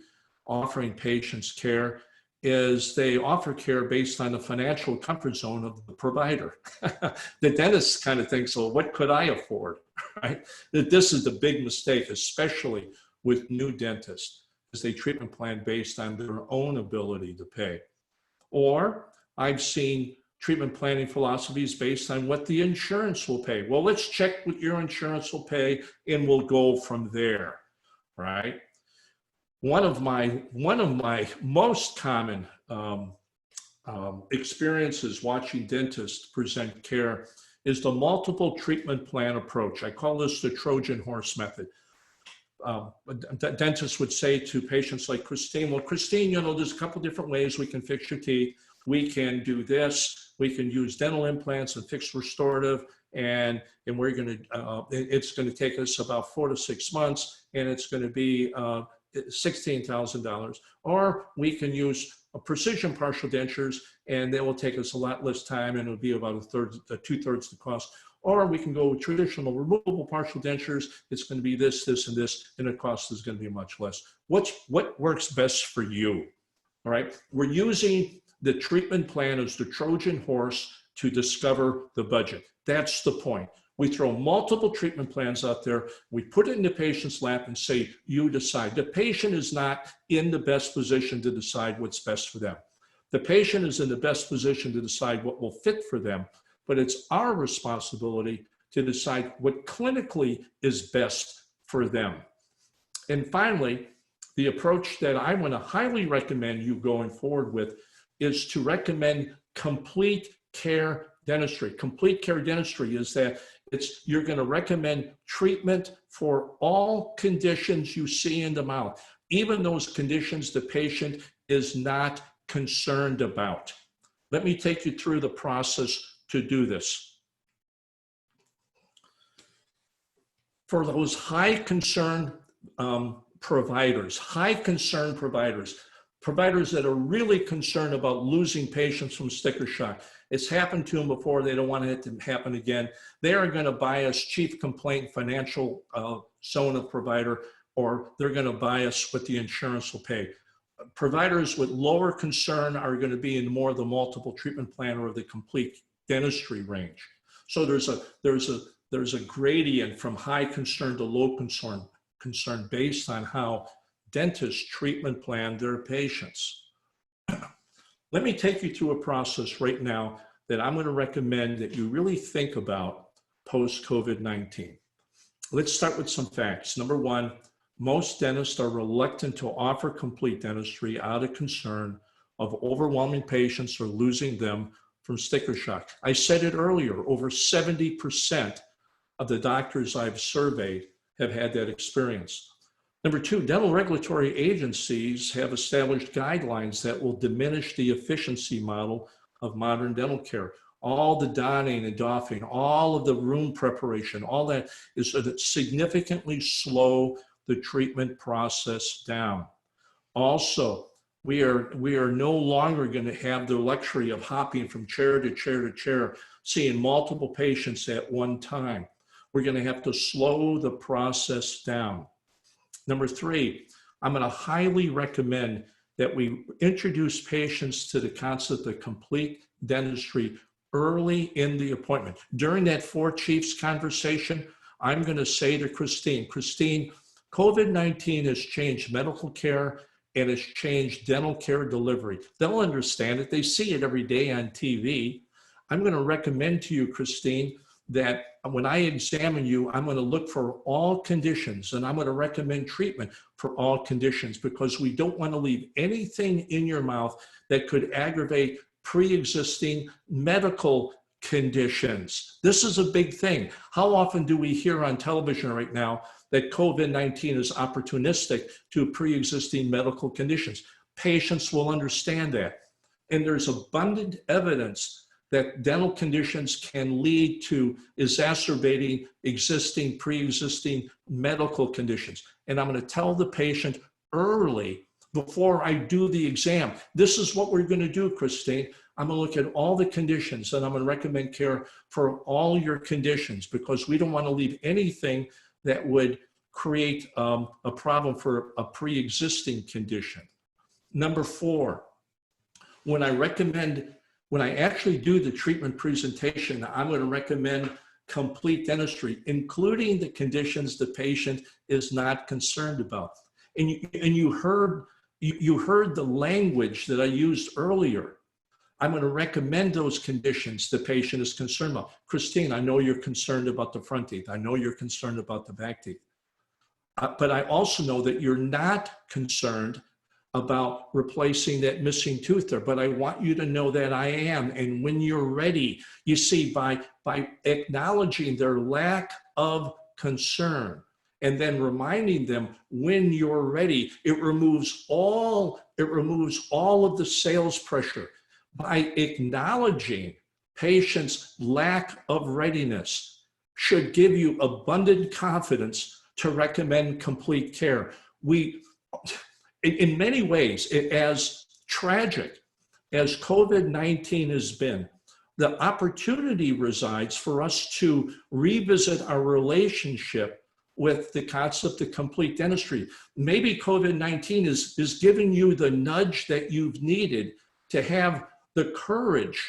offering patients care is they offer care based on the financial comfort zone of the provider. The dentist kind of thinks, well, what could I afford, right? That this is the big mistake, especially with new dentists, is they treatment plan based on their own ability to pay. Or I've seen treatment planning philosophies based on what the insurance will pay. Well, let's check what your insurance will pay and we'll go from there, right? One of my most common experiences watching dentists present care is the multiple treatment plan approach. I call this the Trojan horse method. Dentists would say to patients like Christine, well, Christine, there's a couple different ways we can fix your teeth. We can do this. We can use dental implants and fixed restorative, and we're going to. It's going to take us about 4 to 6 months, and it's going to be $16,000. Or we can use a precision partial dentures, and they will take us a lot less time, and it'll be about 2/3 the cost. Or we can go with traditional removable partial dentures. It's going to be this, this, and this, and the cost is going to be much less. What works best for you? All right. We're using the treatment plan as the Trojan horse to discover the budget. That's the point. We throw multiple treatment plans out there. We put it in the patient's lap and say, you decide. The patient is not in the best position to decide what's best for them. The patient is in the best position to decide what will fit for them, but it's our responsibility to decide what clinically is best for them. And finally, the approach that I want to highly recommend you going forward with is to recommend complete care dentistry. Complete care dentistry is that you're going to recommend treatment for all conditions you see in the mouth, even those conditions the patient is not concerned about. Let me take you through the process to do this. For those high concern providers that are really concerned about losing patients from sticker shock. It's happened to them before. They don't want it to happen again. They are going to bias chief complaint financial zone of provider, or they're going to bias what the insurance will pay. Providers with lower concern are going to be in more of the multiple treatment plan or the complete dentistry range. So there's a gradient from high concern to low concern based on how dentists treatment plan their patients. Let me take you through a process right now that I'm going to recommend that you really think about post-COVID-19. Let's start with some facts. Number one, most dentists are reluctant to offer complete dentistry out of concern of overwhelming patients or losing them from sticker shock. I said it earlier, over 70% of the doctors I've surveyed have had that experience. Number two, dental regulatory agencies have established guidelines that will diminish the efficiency model of modern dental care. All the donning and doffing, all of the room preparation, all that is so that significantly slow the treatment process down. Also, we are no longer going to have the luxury of hopping from chair to chair to chair, seeing multiple patients at one time. We're going to have to slow the process down. Number three, I'm going to highly recommend that we introduce patients to the concept of complete dentistry early in the appointment. During that Four Chiefs conversation, I'm going to say to Christine, COVID-19 has changed medical care and has changed dental care delivery. They'll understand it. They see it every day on TV. I'm going to recommend to you, Christine, that when I examine you, I'm going to look for all conditions, and I'm going to recommend treatment for all conditions, because we don't want to leave anything in your mouth that could aggravate pre-existing medical conditions. This is a big thing. How often do we hear on television right now that COVID-19 is opportunistic to pre-existing medical conditions? Patients will understand that. And there's abundant evidence that dental conditions can lead to exacerbating pre-existing medical conditions. And I'm going to tell the patient early, before I do the exam, this is what we're going to do, Christine. I'm going to look at all the conditions, and I'm going to recommend care for all your conditions, because we don't want to leave anything that would create a problem for a pre-existing condition. Number four, when I actually do the treatment presentation, I'm going to recommend complete dentistry, including the conditions the patient is not concerned about. And you heard the language that I used earlier. I'm going to recommend those conditions the patient is concerned about. Christine, I know you're concerned about the front teeth. I know you're concerned about the back teeth. But I also know that you're not concerned about replacing that missing tooth there, but I want you to know that I am. And when you're ready, you see, by acknowledging their lack of concern and then reminding them when you're ready, it removes all of the sales pressure. By acknowledging patients' lack of readiness should give you abundant confidence to recommend complete care. In many ways, as tragic as COVID-19 has been, the opportunity resides for us to revisit our relationship with the concept of complete dentistry. Maybe COVID-19 is giving you the nudge that you've needed to have the courage,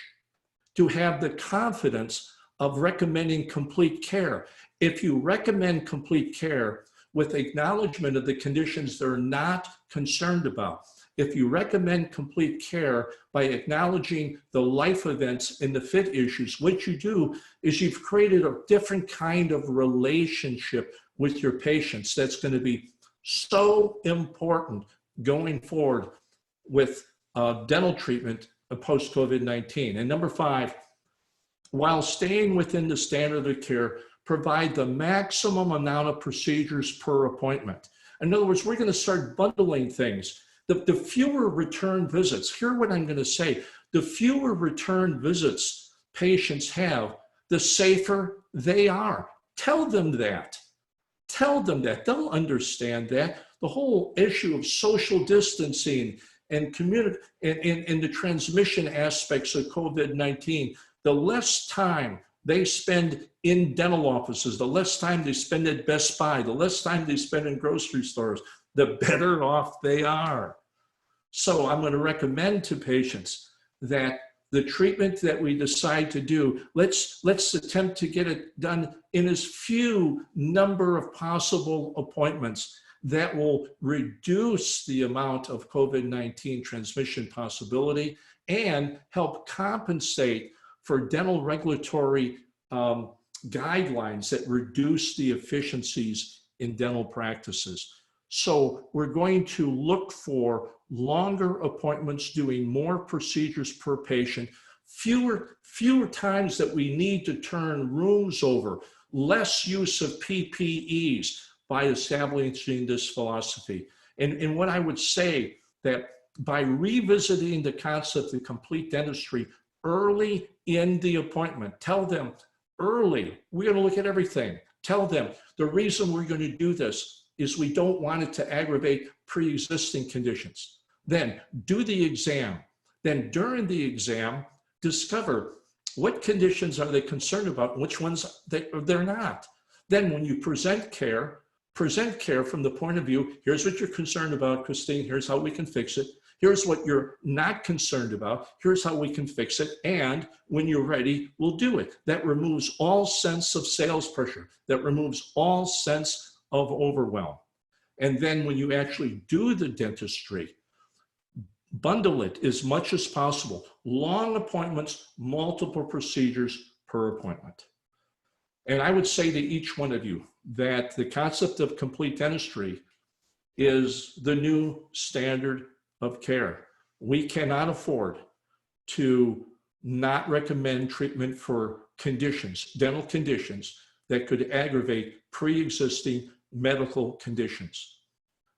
to have the confidence of recommending complete care. If you recommend complete care with acknowledgement of the conditions they're not concerned about, if you recommend complete care by acknowledging the life events and the fit issues, what you do is you've created a different kind of relationship with your patients that's going to be so important going forward with dental treatment post-COVID-19. And number five, while staying within the standard of care, provide the maximum amount of procedures per appointment. In other words, we're going to start bundling things. The fewer return visits, hear what I'm going to say, the fewer return visits patients have, the safer they are. Tell them that. Tell them that. They'll understand that. The whole issue of social distancing and the transmission aspects of COVID-19, the less time they spend in dental offices, the less time they spend at Best Buy, the less time they spend in grocery stores, the better off they are. So I'm going to recommend to patients that the treatment that we decide to do, let's attempt to get it done in as few number of possible appointments that will reduce the amount of COVID-19 transmission possibility and help compensate for dental regulatory guidelines that reduce the efficiencies in dental practices. So we're going to look for longer appointments, doing more procedures per patient, fewer times that we need to turn rooms over, less use of PPEs, by establishing this philosophy. And what I would say that by revisiting the concept of complete dentistry early in the appointment, tell them early, we're going to look at everything. Tell them the reason we're going to do this is we don't want it to aggravate pre-existing conditions. Then do the exam. Then during the exam, discover what conditions are they concerned about and which ones they're not. Then when you present care from the point of view, here's what you're concerned about, Christine, here's how we can fix it. Here's what you're not concerned about. Here's how we can fix it. And when you're ready, we'll do it. That removes all sense of sales pressure. That removes all sense of overwhelm. And then when you actually do the dentistry, bundle it as much as possible. Long appointments, multiple procedures per appointment. And I would say to each one of you that the concept of complete dentistry is the new standard of care. We cannot afford to not recommend treatment for conditions, dental conditions that could aggravate pre-existing medical conditions.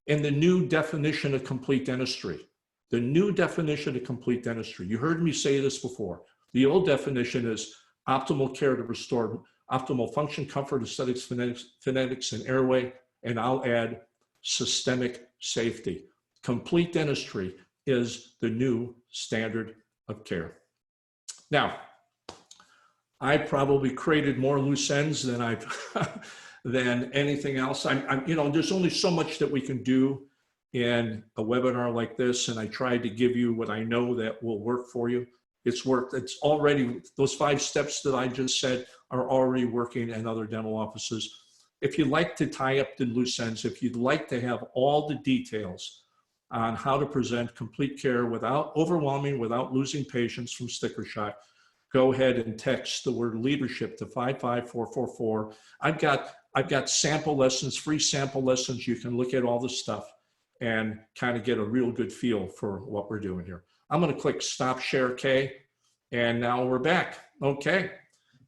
And the new definition of complete dentistry, you heard me say this before. The old definition is optimal care to restore optimal function, comfort, aesthetics, phonetics, and airway, and I'll add systemic safety. Complete dentistry is the new standard of care. Now, I probably created more loose ends than than anything else. There's only so much that we can do in a webinar like this, and I tried to give you what I know that will work for you. It's worked. It's already, those 5 steps that I just said are already working in other dental offices. If you'd like to tie up the loose ends, if you'd like to have all the details on how to present complete care without overwhelming, without losing patients from sticker shock, go ahead and text the word leadership to 55444. I've got sample lessons, free sample lessons. You can look at all the stuff and kind of get a real good feel for what we're doing here. I'm going to click stop share, Kay, and now we're back. Okay.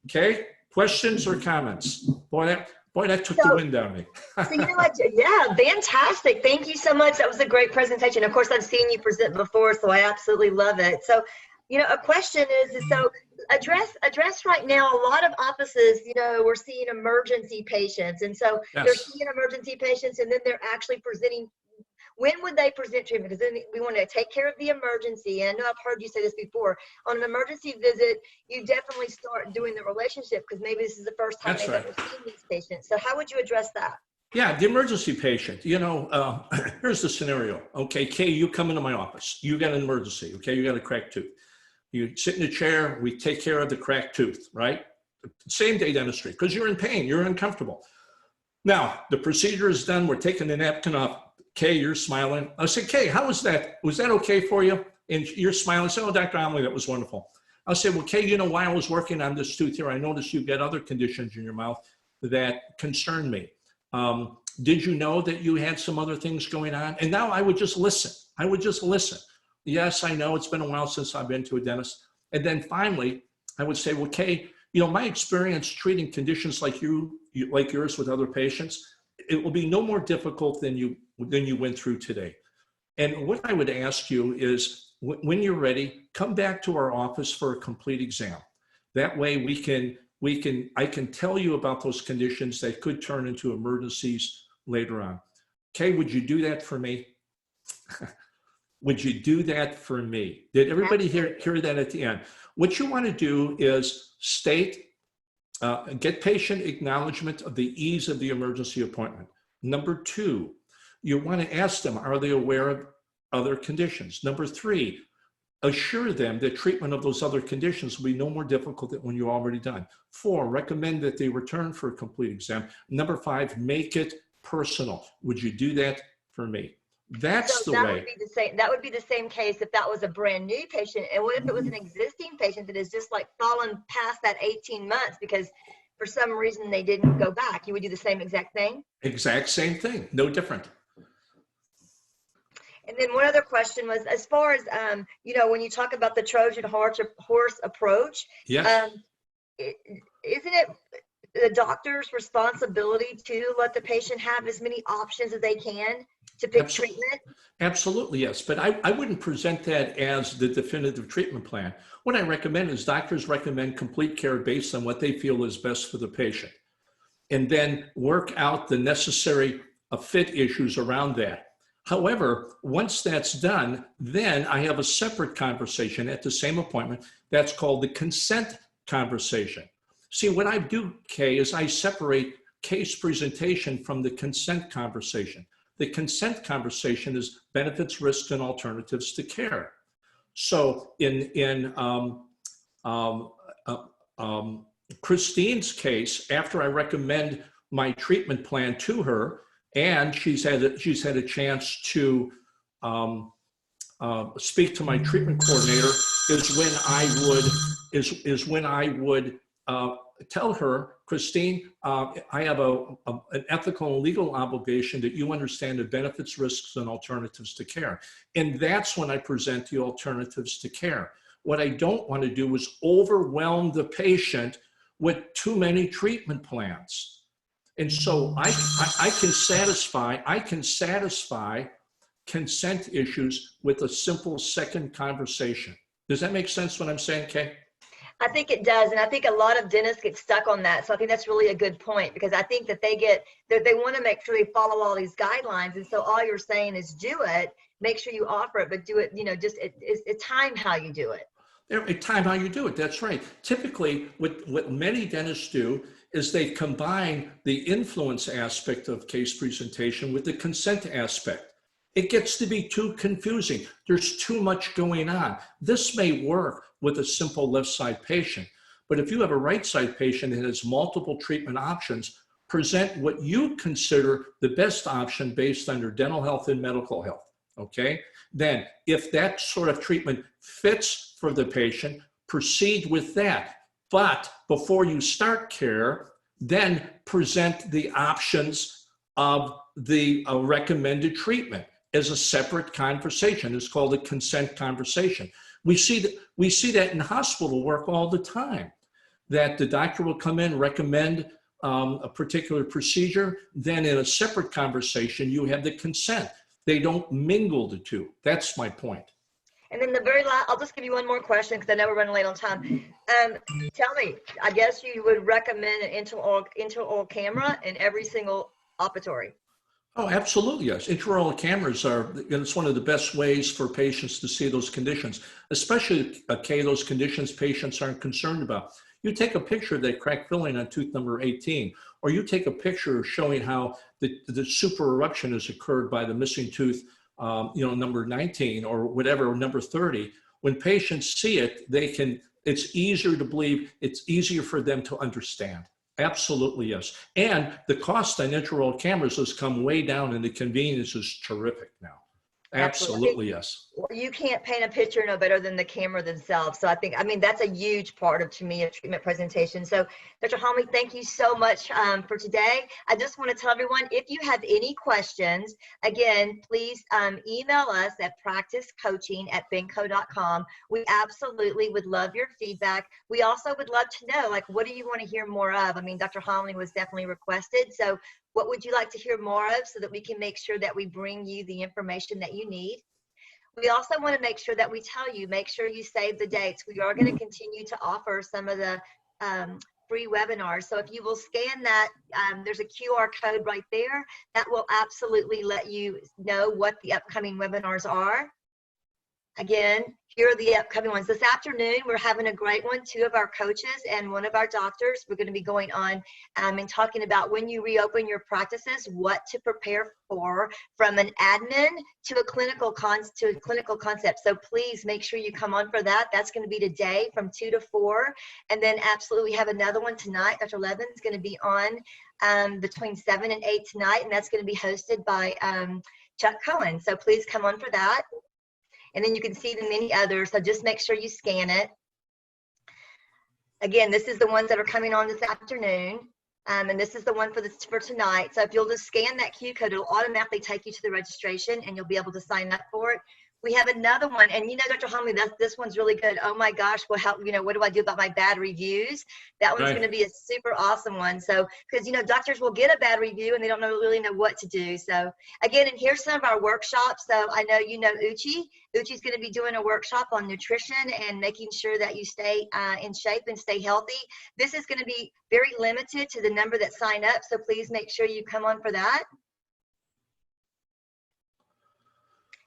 Kay, questions or comments? Boy, that took the wind out of me. So you know what? Yeah, fantastic. Thank you so much. That was a great presentation. Of course, I've seen you present before, so I absolutely love it. So, a question is so address right now, a lot of offices, we're seeing emergency patients. And so Yes. They're seeing emergency patients and then they're actually presenting. When would they present treatment? Because then we want to take care of the emergency. And I know I've heard you say this before. On an emergency visit, you definitely start doing the relationship because maybe this is the first time they've ever seen these patients. So how would you address that? Yeah, the emergency patient, here's the scenario. Okay, Kay, you come into my office. You got an emergency, okay? You got a cracked tooth. You sit in a chair, we take care of the cracked tooth, right? Same day dentistry, because you're in pain, you're uncomfortable. Now, the procedure is done, we're taking the napkin off. Kay, you're smiling. I said, Kay, how was that? Was that okay for you? And you're smiling. I said, oh, Dr. Homoly, that was wonderful. I said, well, Kay, while I was working on this tooth here, I noticed you've got other conditions in your mouth that concern me. Did you know that you had some other things going on? And now I would just listen. Yes, I know it's been a while since I've been to a dentist. And then finally, I would say, well, Kay, my experience treating conditions like yours with other patients, it will be no more difficult than you went through today. And what I would ask you is, when you're ready, come back to our office for a complete exam. That way I can tell you about those conditions that could turn into emergencies later on. Kay, would you do that for me? Would you do that for me? Did everybody hear that at the end? What you want to do is get patient acknowledgement of the ease of the emergency appointment. Number 2, you want to ask them, are they aware of other conditions? Number 3, assure them that treatment of those other conditions will be no more difficult than when you're already done. 4, recommend that they return for a complete exam. Number 5, make it personal. Would you do that for me? That's the way. That would be the same case if that was a brand new patient. And what if it was an existing patient that has just fallen past that 18 months because for some reason they didn't go back? You would do the same exact thing? Exact same thing, no different. And then one other question was, as far as, when you talk about the Trojan horse approach, yes. Isn't it the doctor's responsibility to let the patient have as many options as they can to pick treatment? Absolutely, yes. But I wouldn't present that as the definitive treatment plan. What I recommend is doctors recommend complete care based on what they feel is best for the patient, and then work out the necessary fit issues around that. However, once that's done, then I have a separate conversation at the same appointment. That's called the consent conversation. See, what I do, Kay, is I separate case presentation from the consent conversation. The consent conversation is benefits, risks, and alternatives to care. So in Christine's case, after I recommend my treatment plan to her, and she's had a chance to speak to my treatment coordinator, is when I would tell her, Christine, I have an ethical and legal obligation that you understand the benefits, risks, and alternatives to care. And that's when I present the alternatives to care. What I don't want to do is overwhelm the patient with too many treatment plans. And so I can satisfy consent issues with a simple second conversation. Does that make sense what I'm saying, Kay? I think it does, and I think a lot of dentists get stuck on that. So I think that's really a good point, because I think that they want to make sure they follow all these guidelines, and so all you're saying is do it, make sure you offer it, but do it, just it's time how you do it. Time how you do it, that's right. Typically, what many dentists do is they combine the influence aspect of case presentation with the consent aspect. It gets to be too confusing. There's too much going on. This may work with a simple left side patient, but if you have a right side patient that has multiple treatment options, present what you consider the best option based on their dental health and medical health, okay? Then if that sort of treatment fits for the patient, proceed with that. But before you start care, then present the options of the recommended treatment as a separate conversation. It's called a consent conversation. We see that in hospital work all the time, that the doctor will come in, recommend a particular procedure, then in a separate conversation, you have the consent. They don't mingle the two. That's my point. And then the very last, I'll just give you one more question because I know we're running late on time. Tell me, I guess you would recommend an intraoral camera in every single operatory? Oh, absolutely, yes. Intraoral cameras it's one of the best ways for patients to see those conditions, especially, those conditions patients aren't concerned about. You take a picture of that cracked filling on tooth number 18, or you take a picture showing how the super eruption has occurred by the missing tooth, number 19 or whatever, number 30. When patients see it, it's easier to believe, it's easier for them to understand. Absolutely, yes. And the cost on intraoral cameras has come way down and the convenience is terrific now. Absolutely, yes. You can't paint a picture no better than the camera themselves. So I mean, that's a huge part of, to me, a treatment presentation. So Dr. Homoly, thank you so much for today. I just want to tell everyone, if you have any questions, again, please email us at practicecoaching@benco.com. We absolutely would love your feedback. We also would love to know, what do you want to hear more of? I mean, Dr. Homoly was definitely requested. So what would you like to hear more of so that we can make sure that we bring you the information that you need? We also want to make sure that we tell you, make sure you save the dates. We are going to continue to offer some of the free webinars. So if you will scan that, there's a QR code right there that will absolutely let you know what the upcoming webinars are. Again, here are the upcoming ones. This afternoon, we're having a great one. 2 of our coaches and 1 of our doctors, we're going to be going on and talking about when you reopen your practices, what to prepare for from an admin to a clinical concept. So please make sure you come on for that. That's going to be today from 2 to 4. And then absolutely we have another one tonight. Dr. Levin's going to be on between 7 and 8 tonight, and that's going to be hosted by Chuck Cohen. So please come on for that. And then you can see the many others. So just make sure you scan it. Again, this is the ones that are coming on this afternoon. And this is the one for tonight. So if you'll just scan that Q code, it'll automatically take you to the registration and you'll be able to sign up for it. We have another one, and you know, Dr. Homoly, this one's really good. Oh my gosh, well, how, you know, what do I do about my bad reviews? That one's Right. going to be a super awesome one. So, because, you know, doctors will get a bad review and they don't really know what to do. So again, and here's some of our workshops. So I know, you know, Uchi's going to be doing a workshop on nutrition and making sure that you stay in shape and stay healthy. This is going to be very limited to the number that sign up. So please make sure you come on for that.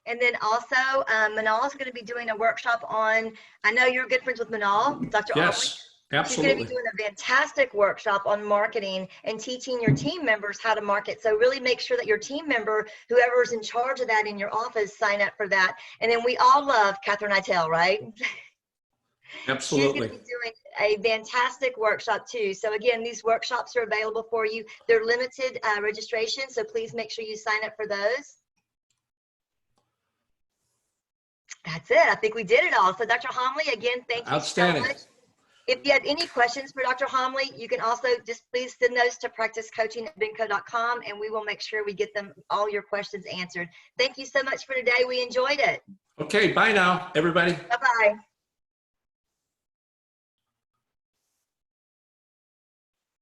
And then also, Manal is going to be doing a workshop on, I know you're good friends with Manal, Dr. Homoly. Yes, She's going to be absolutely. doing a fantastic workshop on marketing and teaching your team members how to market. So really make sure that your team member, whoever's in charge of that in your office, sign up for that. And then we all love Catherine Itel, right? She's going Absolutely. to be doing a fantastic workshop too. So again, these workshops are available for you. They're limited registration, so please make sure you sign up for those. That's it. I think we did it all. So Dr. Homoly, again, thank you so Outstanding. much. If you have any questions for Dr. Homoly, you can also just please send those to practicecoaching@benco.com, and we will make sure we get them all your questions answered. Thank you so much for today. We enjoyed it. Okay, bye now, everybody. Bye-bye.